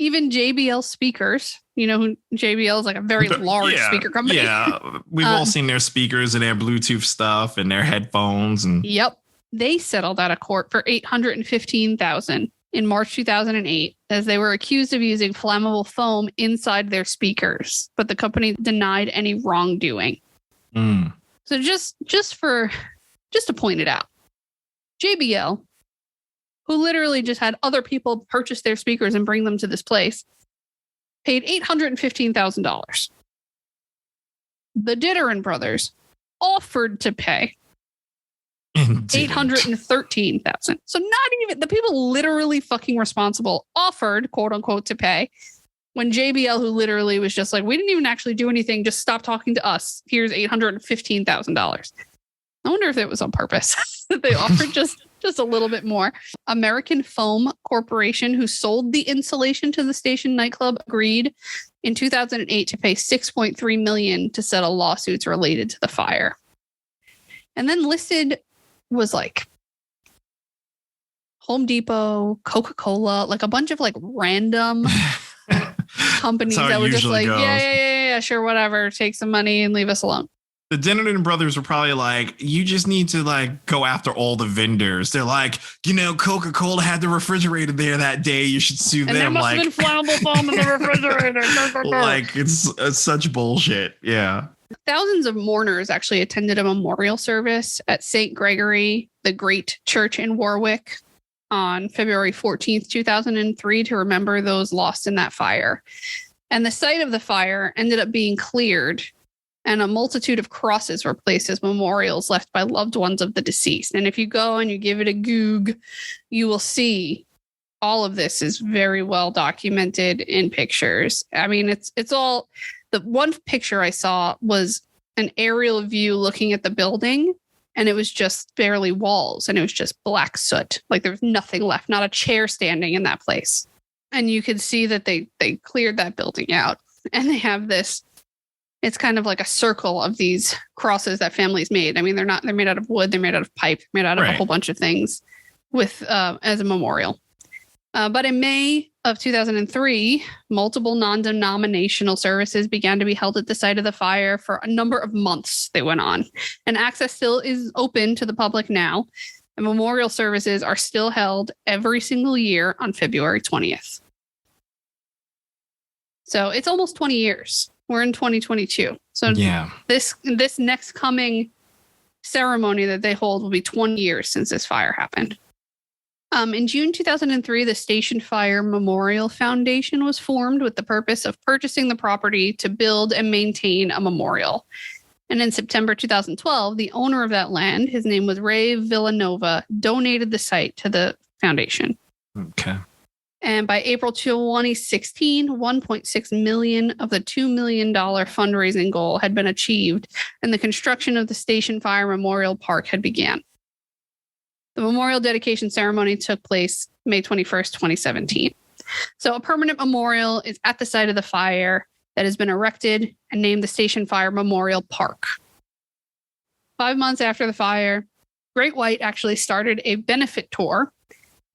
Even JBL speakers, who JBL is like a very large speaker company. Yeah, we've all seen their speakers and their Bluetooth stuff and their headphones. Yep. They settled out of court for $815,000 in March 2008 as they were accused of using flammable foam inside their speakers, but the company denied any wrongdoing. So just to point it out, JBL, who literally just had other people purchase their speakers and bring them to this place, paid $815,000. the Ditterin brothers offered to pay Didn't. $813,000. So not even the people literally fucking responsible offered, quote unquote, to pay, when JBL, who literally was just like, we didn't even actually do anything, just stop talking to us. Here's $815,000. I wonder if it was on purpose that they offered just a little bit more. American Foam Corporation, who sold the insulation to the Station nightclub, agreed in 2008 to pay $6.3 million to settle lawsuits related to the fire. And then listed was like Home Depot, Coca-Cola, like a bunch of like random companies that were just like, yeah, sure, whatever, take some money and leave us alone. The Dinnerton brothers were probably like, you just need to like go after all the vendors. They're like, Coca-Cola had the refrigerator there that day. You should sue them. And there must like, have been flammable foam in the refrigerator. Like it's such bullshit. Yeah. Thousands of mourners actually attended a memorial service at St. Gregory, the Great Church in Warwick, on February 14th, 2003, to remember those lost in that fire. And the site of the fire ended up being cleared, and a multitude of crosses were placed as memorials left by loved ones of the deceased. And if you go and you give it a Goog, you will see all of this is very well documented in pictures. I mean, it's all, the one picture I saw was an aerial view looking at the building, and it was just barely walls, and it was just black soot. Like there was nothing left, not a chair standing in that place. And you could see that they cleared that building out, and they have this, it's kind of like a circle of these crosses that families made. I mean, they're made out of wood, they're made out of pipe, made out of a whole bunch of things with as a memorial. But in May of 2003, multiple non-denominational services began to be held at the site of the fire for a number of months. They went on, and access still is open to the public now. And memorial services are still held every single year on February 20th. So it's almost 20 years. We're in 2022. So yeah, this next coming ceremony that they hold will be 20 years since this fire happened. In June 2003, the Station Fire Memorial Foundation was formed with the purpose of purchasing the property to build and maintain a memorial. And in September 2012, the owner of that land, his name was Ray Villanova, donated the site to the foundation. Okay. And by April 2016, $1.6 million of the $2 million fundraising goal had been achieved, and the construction of the Station Fire Memorial Park had begun. The memorial dedication ceremony took place May 21st, 2017. So a permanent memorial is at the site of the fire that has been erected and named the Station Fire Memorial Park. 5 months after the fire, Great White actually started a benefit tour,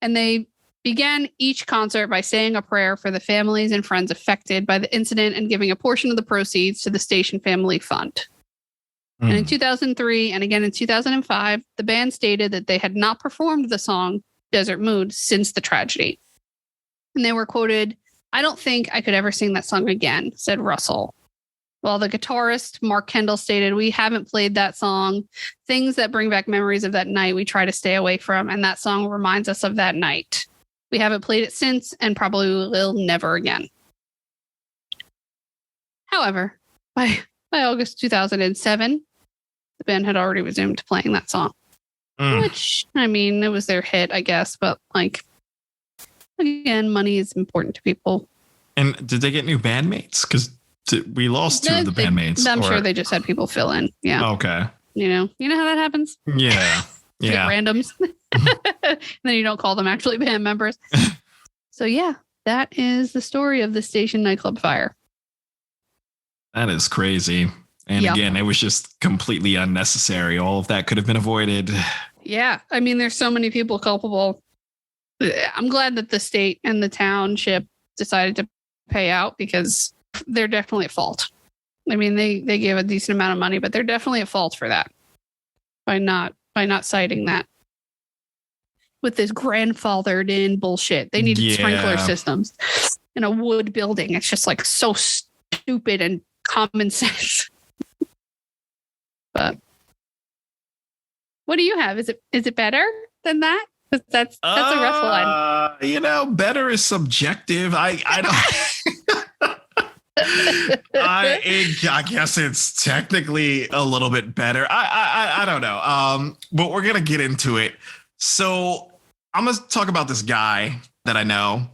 and they began each concert by saying a prayer for the families and friends affected by the incident and giving a portion of the proceeds to the Station Family Fund. And in 2003 and again in 2005, the band stated that they had not performed the song Desert Mood since the tragedy. And they were quoted, "I don't think I could ever sing that song again," said Russell. While the guitarist, Mark Kendall, stated, "We haven't played that song. Things that bring back memories of that night we try to stay away from, and that song reminds us of that night. We haven't played it since and probably will never again." However, by August 2007, the band had already resumed playing that song. Which, I mean, it was their hit, I guess. But, like, again, money is important to people. And did they get new bandmates? Because we lost two of the bandmates. I'm sure they just had people fill in. Yeah. Okay. You know how that happens? Yeah. Yeah. Randoms. And then you don't call them actually band members. So, yeah, that is the story of the Station nightclub fire. That is crazy. And again, it was just completely unnecessary. All of that could have been avoided. Yeah. I mean, there's so many people culpable. I'm glad that the state and the township decided to pay out, because they're definitely at fault. I mean, they gave a decent amount of money, but they're definitely at fault for that by not citing that with this grandfathered in bullshit. They needed sprinkler systems in a wood building. It's just like so stupid and common sense. But what do you have? Is it better than that? That's a rough one. Better is subjective. I don't. I guess it's technically a little bit better. I don't know. But we're gonna get into it. So I'm gonna talk about this guy that I know.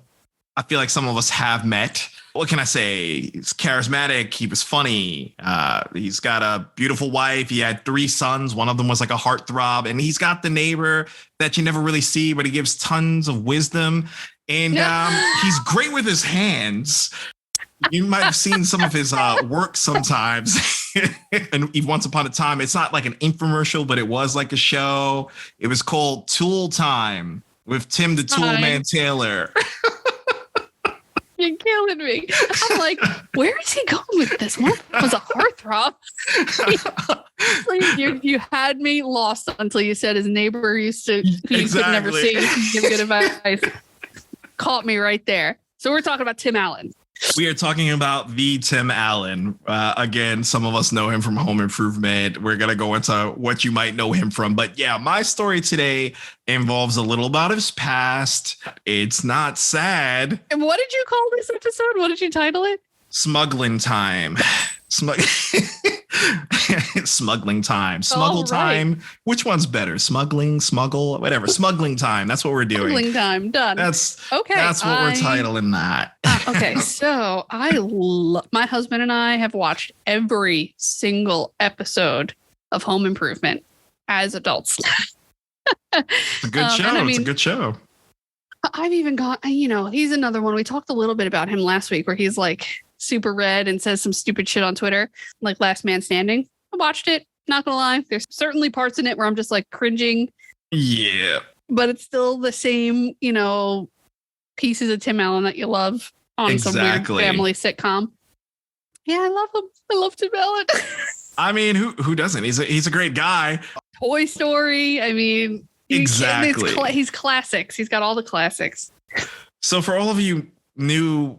I feel like some of us have met. What can I say? He's charismatic. He was funny. He's got a beautiful wife. He had 3 sons. One of them was like a heartthrob. And he's got the neighbor that you never really see, but he gives tons of wisdom. And he's great with his hands. You might have seen some of his work sometimes. And once upon a time, it's not like an infomercial, but it was like a show. It was called Tool Time with Tim the Tool Man Taylor. You're killing me. I'm like, where is he going with this? What was a heartthrob? you had me lost until you said his neighbor used to, who you could never see, give good advice. Caught me right there. So we're talking about Tim Allen. We are talking about the Tim Allen. Again, some of us know him from Home Improvement. We're going to go into what you might know him from. But yeah, my story today involves a little about his past. It's not sad. And what did you call this episode? What did you title it? Smugglin time. Smuggling time. Smuggle time. Which one's better? Smuggling, smuggle, whatever. Smuggling time. That's what we're doing. Smuggling time. Done. That's what we're titling that. Okay, so my husband and I have watched every single episode of Home Improvement as adults. It's a good show. It's a good show. I've even got, he's another one. We talked a little bit about him last week where he's like super red and says some stupid shit on Twitter, like Last Man Standing. I watched it. Not gonna lie. There's certainly parts in it where I'm just like cringing. Yeah. But it's still the same, pieces of Tim Allen that you love on some weird family sitcom. Yeah, I love him. I love Tim Allen. I mean, who doesn't? He's a great guy. Toy Story. I mean, exactly. He's classics. He's got all the classics. So for all of you new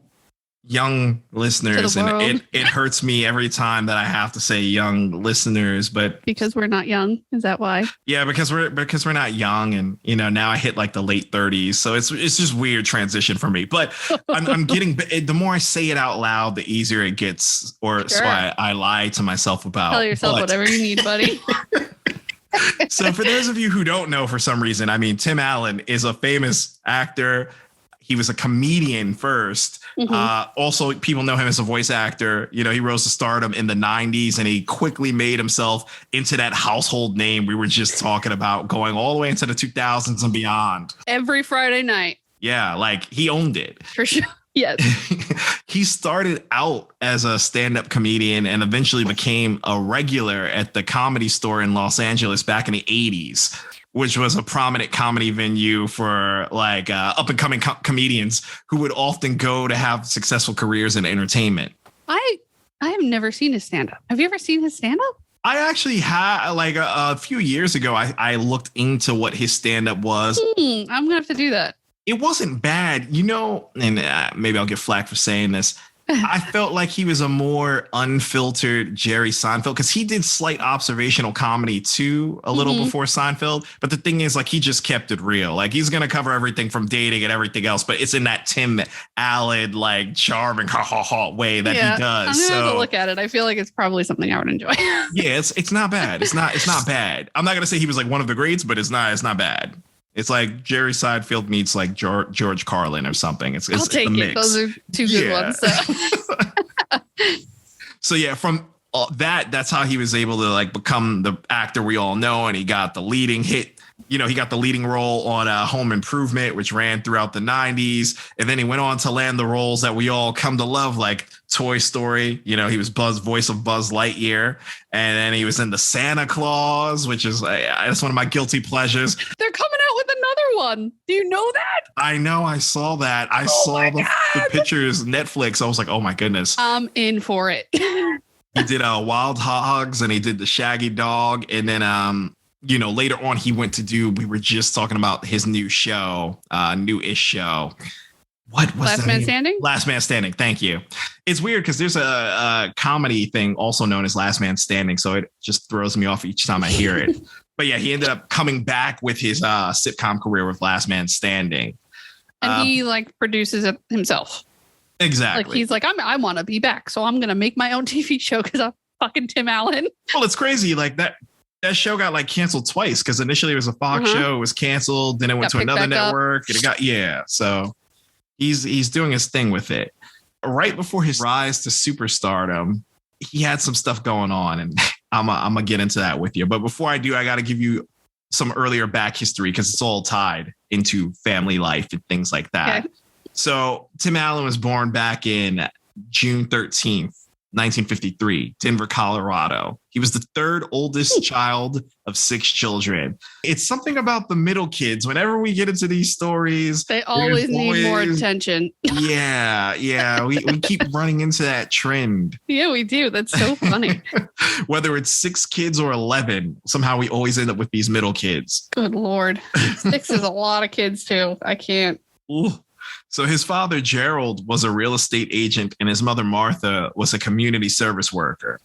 young listeners, and it hurts me every time that I have to say young listeners, but because we're not young, is that why? Yeah, because we're not young, and now I hit like the late 30s, so it's just weird transition for me. But I'm getting, the more I say it out loud, the easier it gets, or so I lie to myself about. Tell yourself whatever you need, buddy. So for those of you who don't know, for some reason, I mean, Tim Allen is a famous actor. He was a comedian first. Mm-hmm. Also, people know him as a voice actor. He rose to stardom in the 90s, and he quickly made himself into that household name we were just talking about, going all the way into the 2000s and beyond. Every Friday night. Yeah, like he owned it. For sure. Yes. He started out as a stand-up comedian and eventually became a regular at the Comedy Store in Los Angeles back in the 80s. Which was a prominent comedy venue for like up and coming comedians who would often go to have successful careers in entertainment. I have never seen his stand up. Have you ever seen his stand up? I actually had, like a few years ago, I looked into what his stand up was. I'm going to have to do that. It wasn't bad, and maybe I'll get flack for saying this. I felt like he was a more unfiltered Jerry Seinfeld, because he did slight observational comedy too a little before Seinfeld. But the thing is, like, he just kept it real. Like, he's going to cover everything from dating and everything else, but it's in that Tim Allen, like, charming way that he does. I'm going to have to look at it. I feel like it's probably something I would enjoy. Yeah, it's not bad. It's not bad. I'm not going to say he was like one of the greats, but it's not bad. It's like Jerry Seinfeld meets like George Carlin or something. I'll take it. Mix. Those are two good ones. So yeah, from that's how he was able to like become the actor we all know, and he got the leading hit. He got the leading role on Home Improvement, which ran throughout the 90s. And then he went on to land the roles that we all come to love, like Toy Story. He was voice of Buzz Lightyear. And then he was in the Santa Claus, which is that's one of my guilty pleasures. They're coming out with another one. Do you know that? I know. I saw that. I saw the pictures, Netflix. I was like, oh my goodness. I'm in for it. He did Wild Hogs, and he did the Shaggy Dog. And then, later on, he went to do, we were just talking about his new show, new-ish show. What was Last Man Standing? Last Man Standing. Thank you. It's weird because there's a comedy thing also known as Last Man Standing. So it just throws me off each time I hear it. But yeah, he ended up coming back with his sitcom career with Last Man Standing. And he like produces it himself. Exactly. Like he's like, I want to be back, so I'm gonna make my own TV show because I'm fucking Tim Allen. Well, it's crazy. Like that show got like canceled twice because initially it was a Fox show, it was canceled, then it went to another network, and it got So he's doing his thing with it. Right before his rise to superstardom, he had some stuff going on, and I'm gonna get into that with you. But before I do, I got to give you some earlier back history because it's all tied into family life and things like that. Okay. So Tim Allen was born back in June 13th, 1953, Denver, Colorado. He was the third oldest child of 6 children. It's something about the middle kids. Whenever we get into these stories, they always need more attention. Yeah. We keep running into that trend. Yeah, we do. That's so funny. Whether it's 6 kids or 11, somehow we always end up with these middle kids. Good Lord. 6 is a lot of kids too. I can't. Ooh. So his father, Gerald, was a real estate agent, and his mother, Martha, was a community service worker.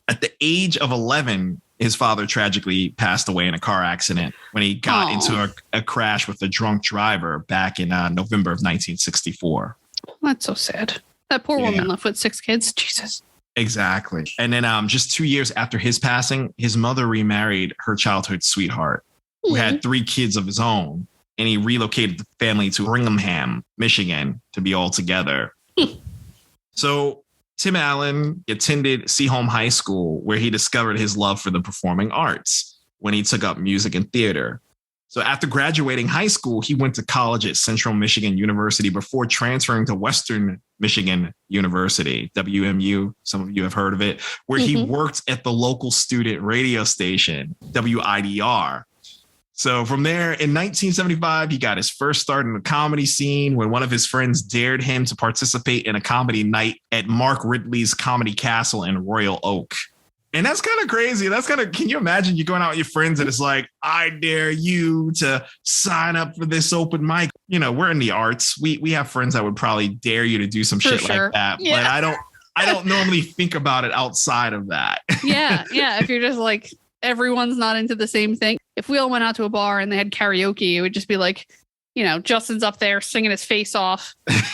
At the age of 11, his father tragically passed away in a car accident when he got into a crash with a drunk driver back in November of 1964. That's so sad. That poor woman left with 6 kids. Jesus. Exactly. And then just 2 years after his passing, his mother remarried her childhood sweetheart, who had 3 kids of his own. And he relocated the family to Ringham, Michigan, to be all together. So Tim Allen attended Seaholm High School, where he discovered his love for the performing arts when he took up music and theater. So after graduating high school, he went to college at Central Michigan University before transferring to Western Michigan University, WMU. Some of you have heard of it, where he worked at the local student radio station, WIDR. So from there, in 1975, he got his first start in the comedy scene when one of his friends dared him to participate in a comedy night at Mark Ridley's Comedy Castle in Royal Oak. And that's kind of crazy. Can you imagine you going out with your friends and it's like, I dare you to sign up for this open mic? You know, we're in the arts. We have friends that would probably dare you to do some shit like that. Yeah. But I don't normally think about it outside of that. Yeah. If you're just like, everyone's not into the same thing. If we all went out to a bar and they had karaoke, it would just be like, you know, Justin's up there singing his face off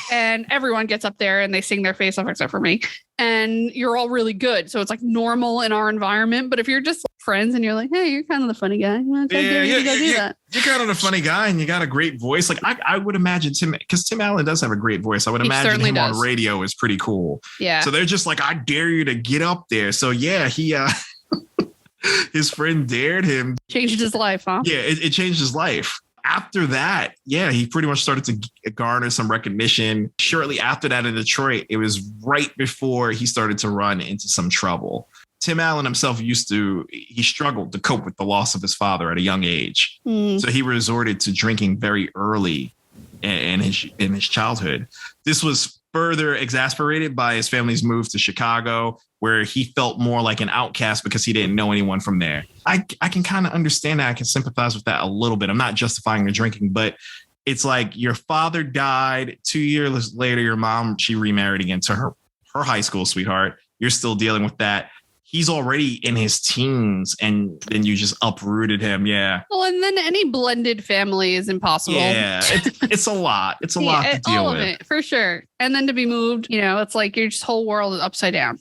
and everyone gets up there and they sing their face off except for me. And you're all really good. So it's like normal in our environment. But if you're just friends and you're like, hey, you're kind of the funny guy. You do that. You're kind of the funny guy and you got a great voice. Like I would imagine because Tim Allen does have a great voice. I would imagine him on radio is pretty cool. Yeah. So they're just like, I dare you to get up there. So yeah, he his friend dared him. Changed his life, huh? Yeah, it changed his life. After that, he pretty much started to garner some recognition. Shortly after that in Detroit, it was right before he started to run into some trouble. Tim Allen himself he struggled to cope with the loss of his father at a young age. So he resorted to drinking very early in his childhood. This was further exasperated by his family's move to Chicago, where he felt more like an outcast because he didn't know anyone from there. I can kind of understand that. I can sympathize with that a little bit. I'm not justifying the drinking, but it's like your father died. 2 years later, your mom, she remarried again to her high school sweetheart. You're still dealing with that. He's already in his teens and then you just uprooted him. Yeah. Well, and then any blended family is impossible. Yeah. It's a lot. It's a lot to deal with. It, for sure. And then to be moved, you know, it's like your whole world is upside down.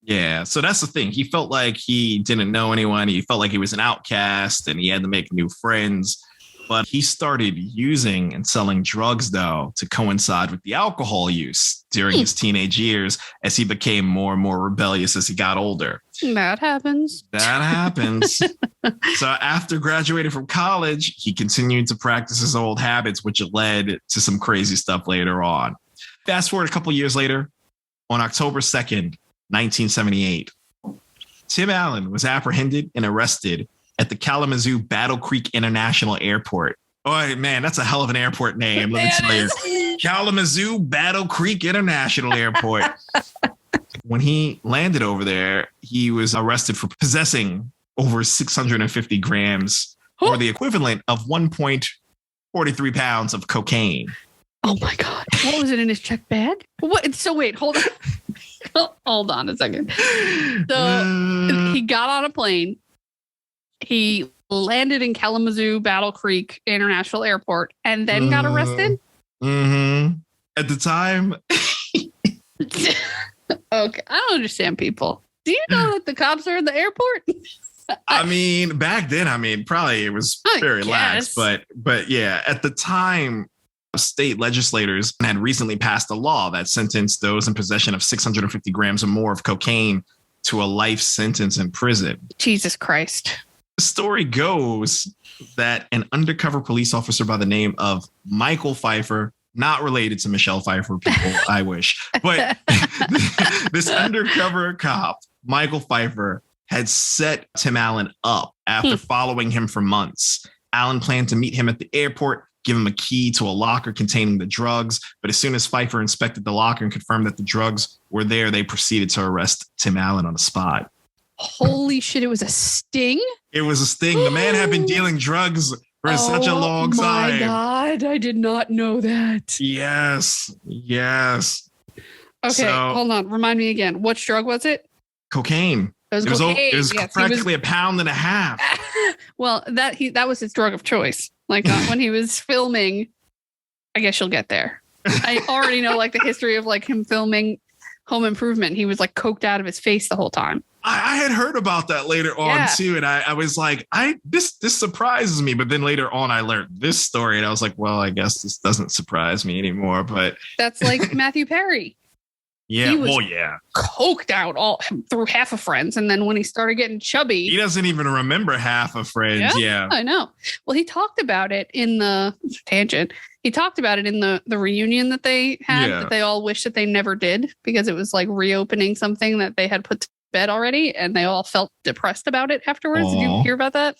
Yeah. So that's the thing. He felt like he didn't know anyone. He felt like he was an outcast and he had to make new friends. But he started using and selling drugs, though, to coincide with the alcohol use during his teenage years as he became more and more rebellious as he got older. That happens. So after graduating from college, he continued to practice his old habits, which led to some crazy stuff later on. Fast forward a couple of years later, on October 2nd, 1978, Tim Allen was apprehended and arrested at the Kalamazoo Battle Creek International Airport. Oh, man, that's a hell of an airport name. Let me tell you. Kalamazoo Battle Creek International Airport. When he landed over there, he was arrested for possessing over 650 grams or the equivalent of 1.43 pounds of cocaine. Oh, my God. What was it in his check bag? What? So wait, hold on. Hold on a second. So he got on a plane. He landed in Kalamazoo Battle Creek International Airport and then got arrested. Mm-hmm. At the time, Okay, I don't understand people. Do you know that the cops are in the airport? I mean, back then, probably it was very lax, but yeah, at the time, state legislators had recently passed a law that sentenced those in possession of 650 grams or more of cocaine to a life sentence in prison. Jesus Christ. The story goes that an undercover police officer by the name of Michael Pfeiffer, not related to Michelle Pfeiffer, people, I wish, but this undercover cop, Michael Pfeiffer, had set Tim Allen up after following him for months. Allen planned to meet him at the airport, give him a key to a locker containing the drugs. But as soon as Pfeiffer inspected the locker and confirmed that the drugs were there, they proceeded to arrest Tim Allen on the spot. Holy shit, it was a sting? It was a sting. The man had been dealing drugs for such a long time. Oh my God, I did not know that. Yes. Okay, So, hold on. Remind me again. Which drug was it? Cocaine. It was practically a pound and a half. Well, that was his drug of choice. Like when he was filming, I guess you'll get there. I already know like the history of like him filming Home Improvement. He was like coked out of his face the whole time. I had heard about that later on too, and I was like, this surprises me. But then later on, I learned this story, and I was like, well, I guess this doesn't surprise me anymore. But that's like Matthew Perry. Yeah, coked out all through half of Friends, and then when he started getting chubby, he doesn't even remember half of Friends. Yeah, I know. Well, he talked about it in the tangent. He talked about it in the reunion that they had that they all wish that they never did because it was like reopening something that they had put to bed already, and they all felt depressed about it afterwards. Aww. Did you hear about that?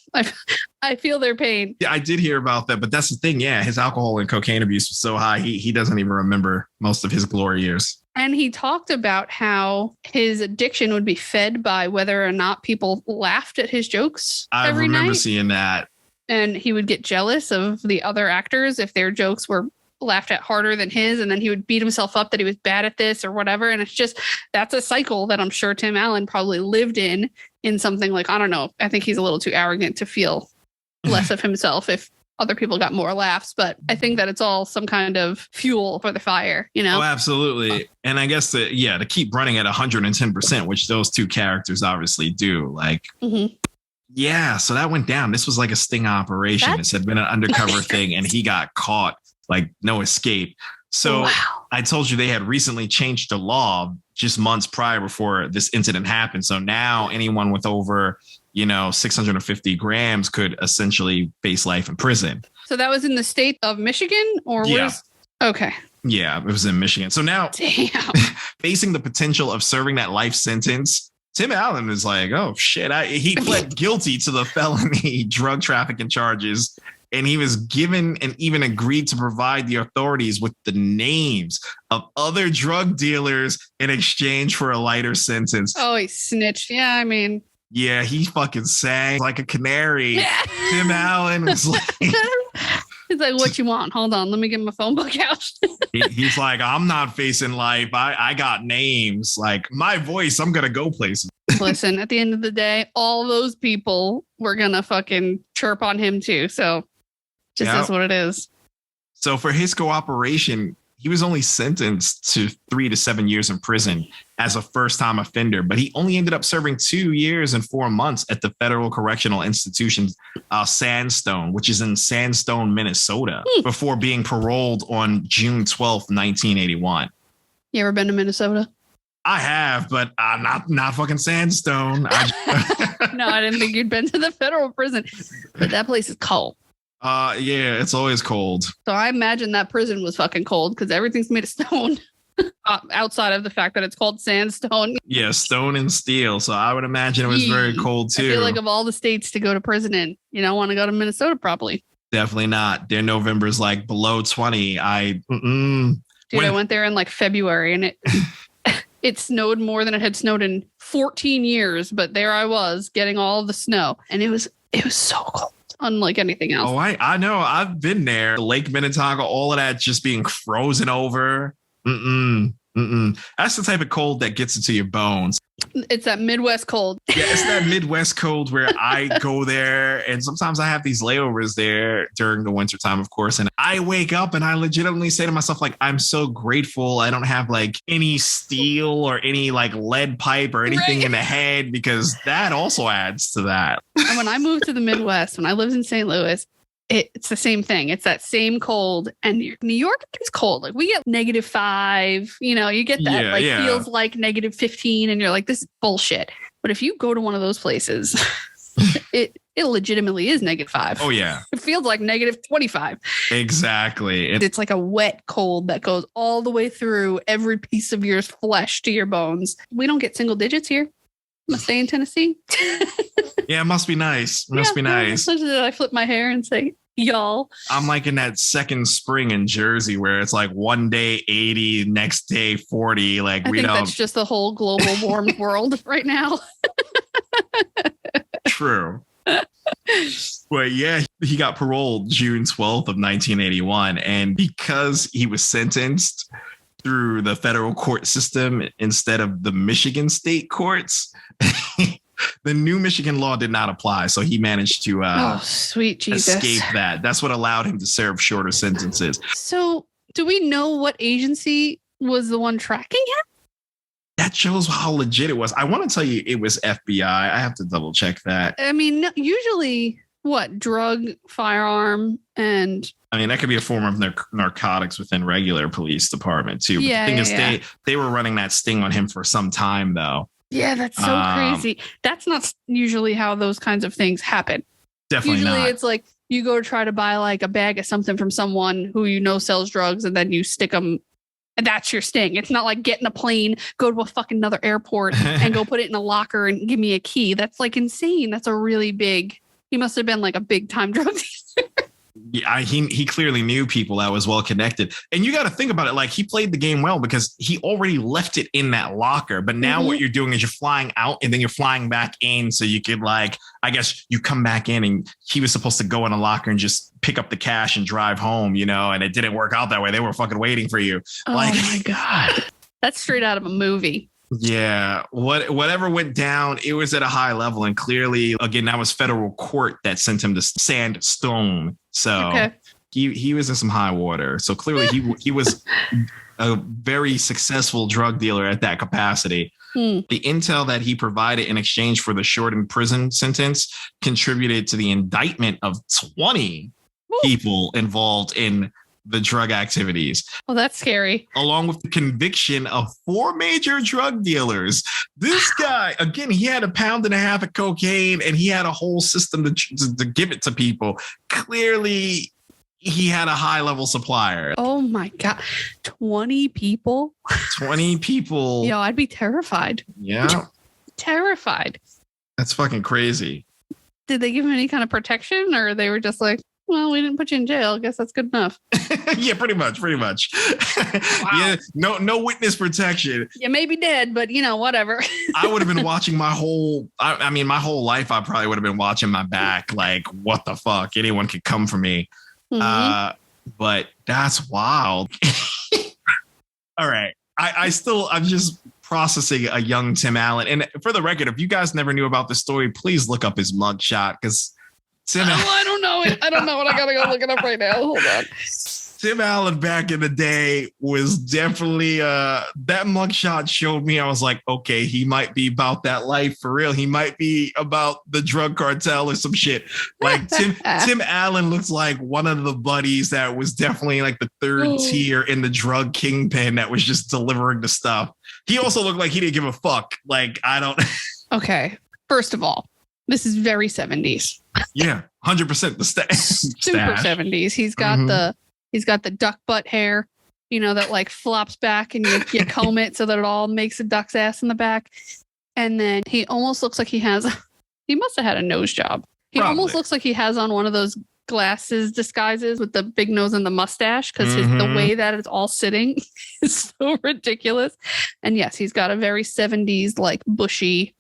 I feel their pain. Yeah, I did hear about that, but that's the thing. Yeah, his alcohol and cocaine abuse was so high, he doesn't even remember most of his glory years. And he talked about how his addiction would be fed by whether or not people laughed at his jokes every night. I remember seeing that. And he would get jealous of the other actors if their jokes were laughed at harder than his. And then he would beat himself up that he was bad at this or whatever. And it's just, that's a cycle that I'm sure Tim Allen probably lived in something like, I don't know. I think he's a little too arrogant to feel less of himself if other people got more laughs, but I think that it's all some kind of fuel for the fire, you know? Oh, absolutely. And I guess to keep running at 110%, which those two characters obviously do. Like, yeah, so that went down. This was like a sting operation. This had been an undercover thing, and he got caught, like no escape. So I told you they had recently changed the law just months prior before this incident happened. So now anyone with over 650 grams could essentially face life in prison. So that was in the state of Michigan or okay. Yeah, it was in Michigan. So now facing the potential of serving that life sentence, Tim Allen is like, oh shit. He pled guilty to the felony drug trafficking charges. And he was given and even agreed to provide the authorities with the names of other drug dealers in exchange for a lighter sentence. Oh, he snitched. Yeah, I mean. Yeah, he fucking sang like a canary. Tim Allen was like... He's like, what you want? Hold on, let me get my phone book out. He's like, I'm not facing life. I got names. Like, my voice, I'm going to go places. Listen, at the end of the day, all those people were going to fucking chirp on him too. So just is what it is. So for his cooperation, he was only sentenced to 3 to 7 years in prison as a first-time offender, but he only ended up serving 2 years and 4 months at the Federal Correctional Institution, Sandstone, which is in Sandstone, Minnesota, before being paroled on June 12th, 1981. You ever been to Minnesota? I have, but not fucking Sandstone. No, I didn't think you'd been to the federal prison, but that place is cold. Yeah, it's always cold. So I imagine that prison was fucking cold because everything's made of stone outside of the fact that it's called sandstone. Yeah, stone and steel. So I would imagine it was very cold too. I feel like of all the states to go to prison in, you don't want to go to Minnesota probably. Definitely not. Their November's like below 20. I went there in like February and it snowed more than it had snowed in 14 years. But there I was getting all of the snow and it was so cold. Unlike anything else. Oh, I know. I've been there. Lake Minnetonka, all of that just being frozen over. That's the type of cold that gets into your bones. It's that Midwest cold. Yeah, it's that Midwest cold where I go there, and sometimes I have these layovers there during the wintertime, of course. And I wake up and I legitimately say to myself, like, I'm so grateful I don't have like any steel or any like lead pipe or anything in the head, because that also adds to that. And when I moved to the Midwest, when I lived in St. Louis, it's the same thing. It's that same cold. And New York is cold. Like we get -5, you get that feels like -15 and you're like, this is bullshit. But if you go to one of those places, it legitimately is -5. Oh, yeah. It feels like -25. Exactly. It's like a wet cold that goes all the way through every piece of your flesh to your bones. We don't get single digits here. I'm going to stay in Tennessee. Yeah, it must be nice. Must be nice. I flip my hair and say, y'all. I'm like in that second spring in Jersey where it's like one day 80, next day 40. Like I think that's just the whole global warmed world right now. True. But yeah, he got paroled June 12th of 1981. And because he was sentenced through the federal court system instead of the Michigan state courts, the new Michigan law did not apply. So he managed to sweet Jesus. Escape that. That's what allowed him to serve shorter sentences. So do we know what agency was the one tracking him? That shows how legit it was. I want to tell you it was FBI. I have to double check that. I mean, usually drug, firearm, and... I mean, that could be a form of narcotics within regular police department too. But the thing is, they were running that sting on him for some time though. Yeah, that's so crazy. That's not usually how those kinds of things happen. Definitely usually not. It's like you go try to buy like a bag of something from someone who sells drugs, and then you stick them. And that's your sting. It's not like getting a plane, go to a fucking another airport and go put it in a locker and give me a key. That's like insane. That's a really big... He must have been like a big time drug dealer. Yeah, he clearly knew people that was well connected. And you got to think about it. Like he played the game well because he already left it in that locker. But now what you're doing is you're flying out and then you're flying back in. So you could I guess you come back in, and he was supposed to go in a locker and just pick up the cash and drive home, and it didn't work out that way. They were fucking waiting for you. Oh my God. That's straight out of a movie. Yeah, whatever went down, it was at a high level. And clearly, again, that was federal court that sent him to Sandstone. So he was in some high water. So clearly he was a very successful drug dealer at that capacity. The intel that he provided in exchange for the shortened prison sentence contributed to the indictment of 20 people involved in the drug activities. Well, that's scary. Along with the conviction of 4 major drug dealers. This guy, again, he had 1.5 pounds of cocaine, and he had a whole system to give it to people. Clearly, he had a high-level supplier. Oh my God. 20 people? 20 people. Yo, I'd be terrified. Yeah. Terrified. That's fucking crazy. Did they give him any kind of protection, or they were just like, well, we didn't put you in jail. I guess that's good enough. Yeah, pretty much. Wow. Yeah, no witness protection. You may be dead, but whatever. I would have been watching my whole life. I probably would have been watching my back. Like, what the fuck? Anyone could come for me. But that's wild. All right. I'm just processing a young Tim Allen. And for the record, if you guys never knew about the story, please look up his mugshot, because I don't know it. I don't know it. I gotta go look it up right now. Hold on. Tim Allen back in the day was definitely that mugshot showed me. I was like, okay, he might be about that life for real. He might be about the drug cartel or some shit. Like Tim Allen looks like one of the buddies that was definitely like the third tier in the drug kingpin that was just delivering the stuff. He also looked like he didn't give a fuck. Like, I don't. Okay. First of all, this is very 70s. Yeah, 100%. The super 70s. He's got the duck butt hair, that like flops back and you comb it so that it all makes a duck's ass in the back. And then he almost looks like he must have had a nose job. He almost looks like he has on one of those glasses disguises with the big nose and the mustache, because the way that it's all sitting is so ridiculous. And yes, he's got a very 70s like bushy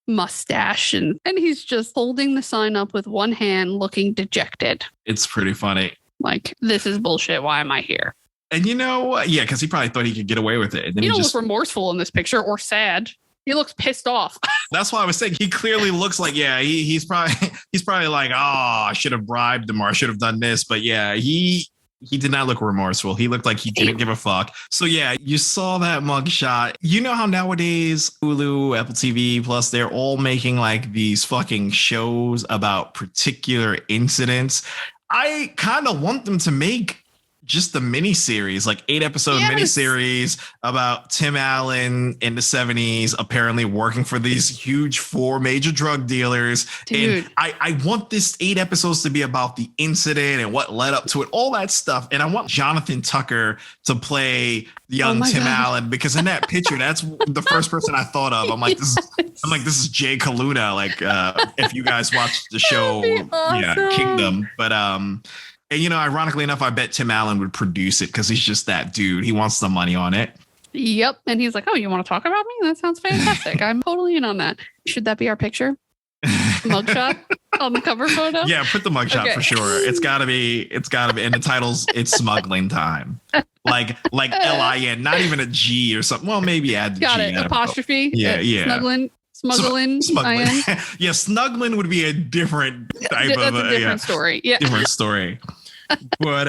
mustache, and he's just holding the sign up with one hand, looking dejected. It's pretty funny. Like, this is bullshit. Why am I here? And you know what? Yeah, because he probably thought he could get away with it. And then He don't just look remorseful in this picture or sad. He looks pissed off. That's why I was saying he clearly looks like, yeah, he's probably like, oh, I should have bribed him or I should have done this. But yeah, he did not look remorseful. He looked like he didn't give a fuck. So yeah, you saw that mugshot. You know how nowadays Hulu, Apple TV Plus, they're all making like these fucking shows about particular incidents. I kind of want them to make just the miniseries, like 8-episode miniseries about Tim Allen in the 70s, apparently working for these huge 4 major drug dealers. Dude. And I want this 8 episodes to be about the incident and what led up to it, all that stuff. And I want Jonathan Tucker to play young Tim Allen, because in that picture, that's the first person I thought of. I'm like, this is Jay Kaluna. Like, if you guys watched the show, Kingdom. But and, you know, ironically enough, I bet Tim Allen would produce it because he's just that dude. He wants the money on it. Yep. And he's like, oh, you want to talk about me? That sounds fantastic. I'm totally in on that. Should that be our picture? Mugshot on the cover photo? Yeah, put the mugshot for sure. It's gotta be. And the title's It's Smuggling Time. Like L-I-N, not even a G or something. Well, maybe add the Got G. it. Apostrophe. Yeah. Smugglin. Yeah, Smugglin would be a different type That's a different story. Yeah. Different story. But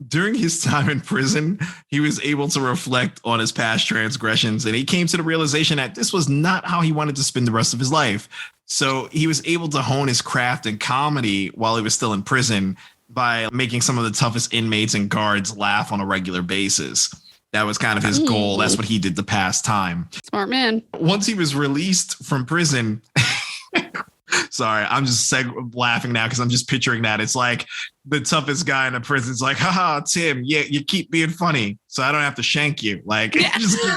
during his time in prison, he was able to reflect on his past transgressions, and he came to the realization that this was not how he wanted to spend the rest of his life. So he was able to hone his craft in comedy while he was still in prison by making some of the toughest inmates and guards laugh on a regular basis. That was kind of his goal. That's what he did to pass time. Smart man. Once he was released from prison, sorry, I'm just laughing now because I'm just picturing that. It's like the toughest guy in the prison is like, haha, Tim, yeah, you keep being funny, so I don't have to shank you. Like, just keep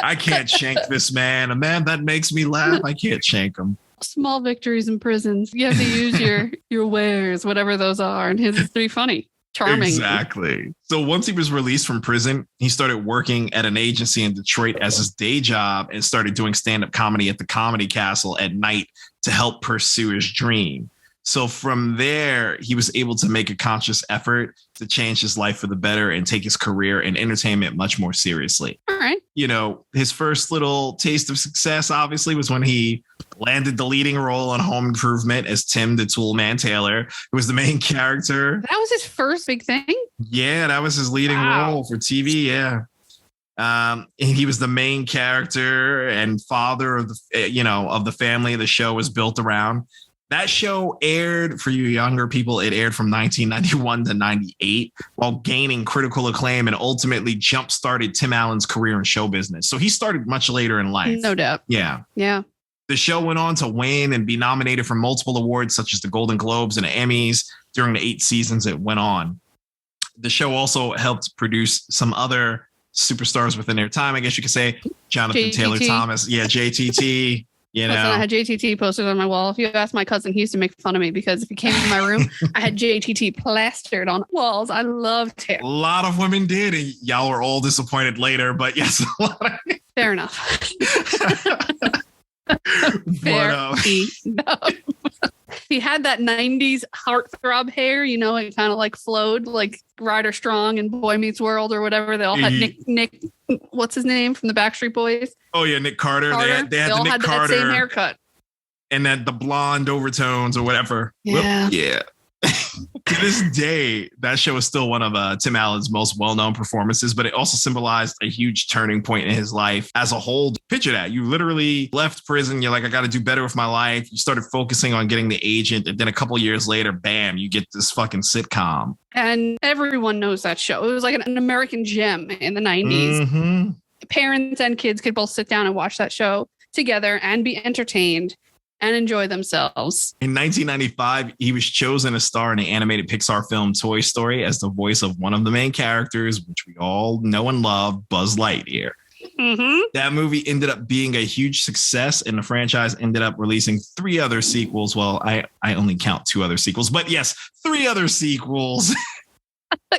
I can't shank this man. A man that makes me laugh, I can't shank him. Small victories in prisons. You have to use your wares, whatever those are, and his is pretty funny. Charming. Exactly. So once he was released from prison, he started working at an agency in Detroit as his day job and started doing stand-up comedy at the Comedy Castle at night to help pursue his dream. So from there, he was able to make a conscious effort to change his life for the better and take his career in entertainment much more seriously. All right. You know, his first little taste of success, obviously, was when he landed the leading role on Home Improvement as Tim the Toolman Taylor, who was the main character. That was his first big thing? Yeah, that was his leading role for TV, yeah. And he was the main character and father of the family the show was built around. That show aired, for you younger people, it aired from 1991 to 98 while gaining critical acclaim and ultimately jump-started Tim Allen's career in show business. So he started much later in life. No doubt. Yeah. Yeah. The show went on to win and be nominated for multiple awards, such as the Golden Globes and Emmys during the 8 seasons it went on. The show also helped produce some other superstars within their time, I guess you could say. Jonathan JTT. Taylor Thomas. Yeah, JTT. You know, I had JTT posted on my wall. If you ask my cousin, he used to make fun of me because if he came in my room, I had JTT plastered on walls. I loved him. A lot of women did, and y'all were all disappointed later, but yes. Fair enough. Fair enough. He had that 90s heartthrob hair, you know, it kind of like flowed like Ryder Strong and Boy Meets World or whatever. They all had Nick, what's his name from the Backstreet Boys? Oh, yeah, Nick Carter. They all had that same haircut. And then the blonde overtones or whatever. Yeah. Yeah. To this day, that show is still one of Tim Allen's most well-known performances, but it also symbolized a huge turning point in his life as a whole. Picture that. You literally left prison. You're like, I got to do better with my life. You started focusing on getting the agent. And then a couple years later, bam, you get this fucking sitcom. And everyone knows that show. It was like an American gem in the 90s. Mm-hmm. Parents and kids could both sit down and watch that show together and be entertained and enjoy themselves. In 1995, he was chosen to star in the animated Pixar film Toy Story as the voice of one of the main characters, which we all know and love, Buzz Lightyear. Mm-hmm. That movie ended up being a huge success, and the franchise ended up releasing 3 other sequels. Well, I only count 2 other sequels, but yes, 3 other sequels.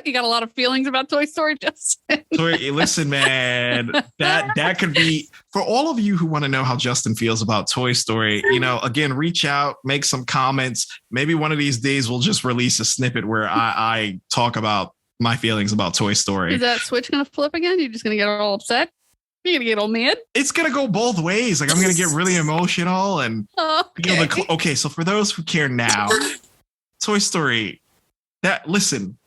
You got a lot of feelings about Toy Story, Justin. Listen, man, that could be for all of you who want to know how Justin feels about Toy Story. You know, again, reach out, make some comments. Maybe one of these days we'll just release a snippet where I talk about my feelings about Toy Story. Is that switch going to flip again? You're just going to get all upset? You're going to get all mad? It's going to go both ways. Like, I'm going to get really emotional and okay. So for those who care now, Toy Story, listen,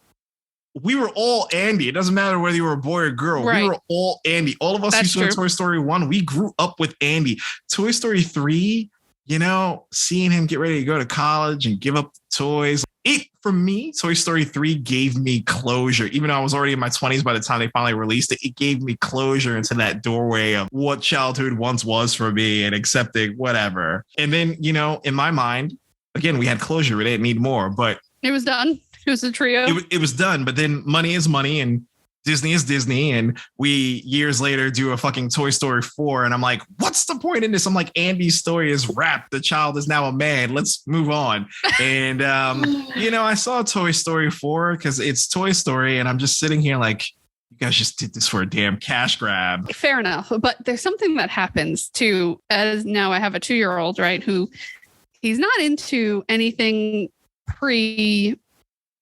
we were all Andy. It doesn't matter whether you were a boy or girl. Right. We were all Andy. All of us who saw Toy Story 1, we grew up with Andy. Toy Story 3, you know, seeing him get ready to go to college and give up toys. For me, Toy Story 3 gave me closure. Even though I was already in my 20s by the time they finally released it, it gave me closure into that doorway of what childhood once was for me and accepting whatever. And then, you know, in my mind, again, we had closure. We didn't need more, but it was done. It was a trio. It was done. But then money is money and Disney is Disney. And we years later do a fucking Toy Story 4. And I'm like, what's the point in this? I'm like, Andy's story is wrapped. The child is now a man. Let's move on. And, you know, I saw Toy Story 4 because it's Toy Story. And I'm just sitting here like, you guys just did this for a damn cash grab. Fair enough. But there's something that happens too, as now I have a 2-year-old, right, who he's not into anything pre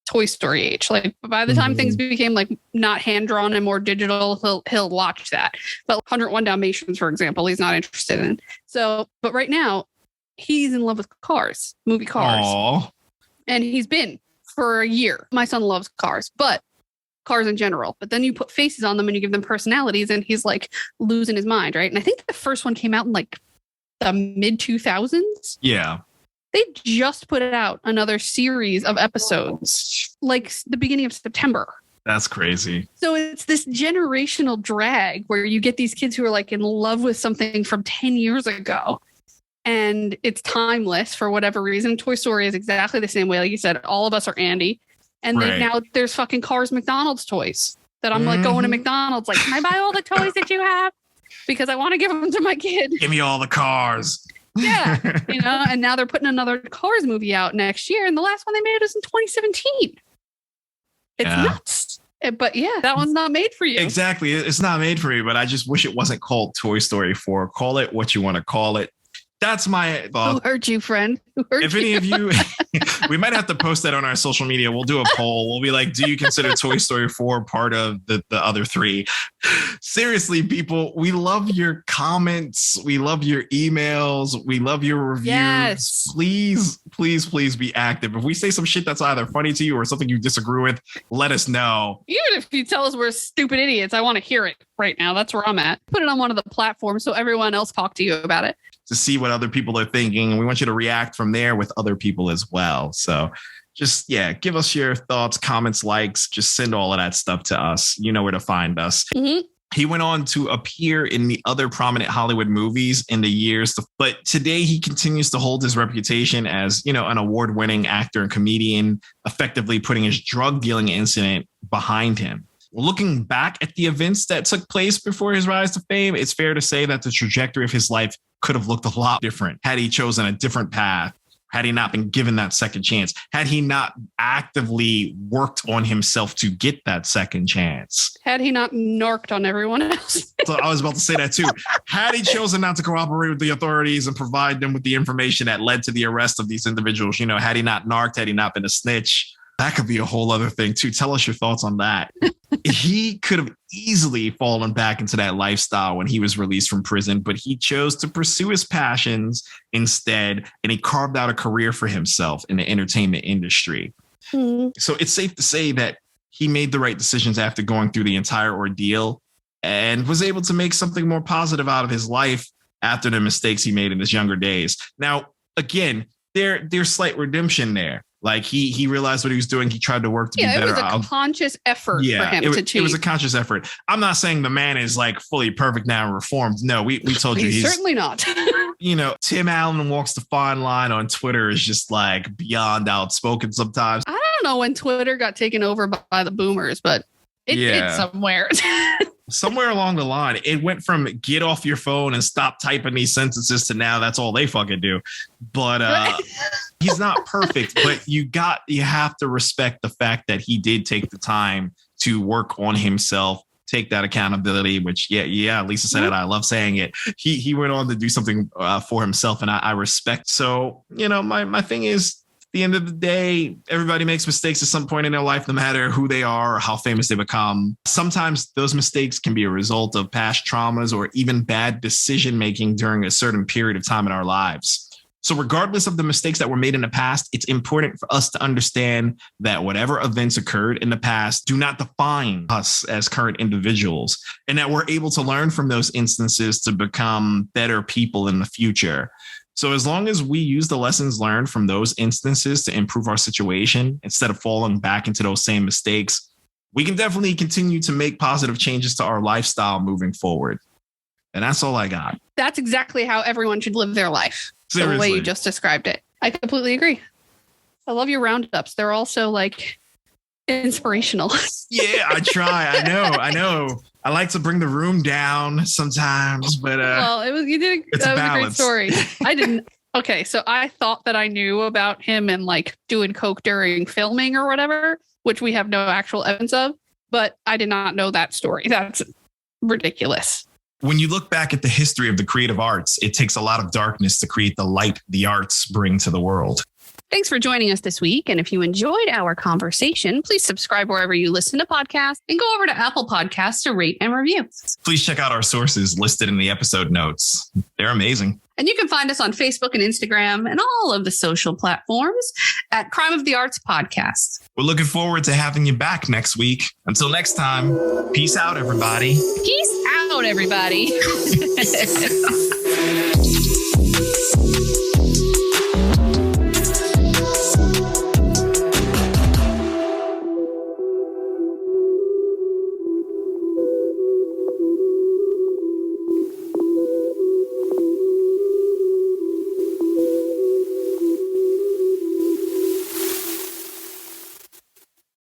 Toy Story age. Like by the time things became like not hand drawn and more digital, he'll watch that. But 101 Dalmatians, for example, he's not interested in. So, but right now he's in love with cars, movie cars. Aww. And he's been for a year. My son loves cars, but cars in general. But then you put faces on them and you give them personalities and he's like losing his mind, right? And I think the first one came out in like the mid 2000s. Yeah. They just put out another series of episodes, like the beginning of September. That's crazy. So it's this generational drag where you get these kids who are like in love with something from 10 years ago. And it's timeless for whatever reason. Toy Story is exactly the same way. Like you said, all of us are Andy. And then now there's fucking Cars McDonald's toys that I'm like going to McDonald's. Like, can I buy all the toys that you have? Because I want to give them to my kid. Give me all the cars. Yeah, you know, and now they're putting another Cars movie out next year, and the last one they made was in 2017. It's nuts. But yeah, that one's not made for you. Exactly. It's not made for you, but I just wish it wasn't called Toy Story 4. Call it what you want to call it. That's my thought. Who hurt you, friend? Who hurt if any of you, we might have to post that on our social media. We'll do a poll. We'll be like, do you consider Toy Story 4 part of the other 3? Seriously, people, we love your comments. We love your emails. We love your reviews. Yes. Please be active. If we say some shit that's either funny to you or something you disagree with, let us know. Even if you tell us we're stupid idiots, I want to hear it right now. That's where I'm at. Put it on one of the platforms so everyone else talk to you about it. To see what other people are thinking. And we want you to react from there with other people as well. So just, give us your thoughts, comments, likes, just send all of that stuff to us. You know where to find us. Mm-hmm. He went on to appear in the other prominent Hollywood movies in the years, but today he continues to hold his reputation as, an award-winning actor and comedian, effectively putting his drug dealing incident behind him. Looking back at the events that took place before his rise to fame, it's fair to say that the trajectory of his life could have looked a lot different had he chosen a different path, had he not been given that second chance, had he not actively worked on himself to get that second chance. Had he not narked on everyone else. So I was about to say that too. Had he chosen not to cooperate with the authorities and provide them with the information that led to the arrest of these individuals, had he not narked, had he not been a snitch, that could be a whole other thing too. Tell us your thoughts on that. He could have easily fallen back into that lifestyle when he was released from prison, but he chose to pursue his passions instead, and he carved out a career for himself in the entertainment industry. So it's safe to say that he made the right decisions after going through the entire ordeal and was able to make something more positive out of his life after the mistakes he made in his younger days. Now, again, there's slight redemption there. Like he realized what he was doing. He tried to work to be better. It was a conscious effort for him to change. It was a conscious effort. I'm not saying the man is like fully perfect now and reformed. No, we told you he's certainly not. Tim Allen walks the fine line on Twitter is just like beyond outspoken sometimes. I don't know when Twitter got taken over by the boomers, but it did somewhere. Somewhere along the line, it went from get off your phone and stop typing these sentences to now that's all they fucking do. But he's not perfect, but you have to respect the fact that he did take the time to work on himself, take that accountability, which Lisa said it. I love saying it. He went on to do something for himself, and I respect. So, my thing is, the end of the day, everybody makes mistakes at some point in their life, no matter who they are or how famous they become. Sometimes those mistakes can be a result of past traumas or even bad decision making during a certain period of time in our lives. So regardless of the mistakes that were made in the past, it's important for us to understand that whatever events occurred in the past do not define us as current individuals, and that we're able to learn from those instances to become better people in the future. So as long as we use the lessons learned from those instances to improve our situation instead of falling back into those same mistakes, we can definitely continue to make positive changes to our lifestyle moving forward. And that's all I got. That's exactly how everyone should live their life. Seriously. The way you just described it. I completely agree. I love your roundups. They're also like inspirational. Yeah, I try. I know. I like to bring the room down sometimes, but well, it was a great story. I didn't. Okay, so I thought that I knew about him and like doing coke during filming or whatever, which we have no actual evidence of, but I did not know that story. That's ridiculous. When you look back at the history of the creative arts, it takes a lot of darkness to create the light the arts bring to the world. Thanks for joining us this week. And if you enjoyed our conversation, please subscribe wherever you listen to podcasts and go over to Apple Podcasts to rate and review. Please check out our sources listed in the episode notes. They're amazing. And you can find us on Facebook and Instagram and all of the social platforms at Crime of the Arts Podcast. We're looking forward to having you back next week. Until next time, peace out, everybody. Peace out, everybody.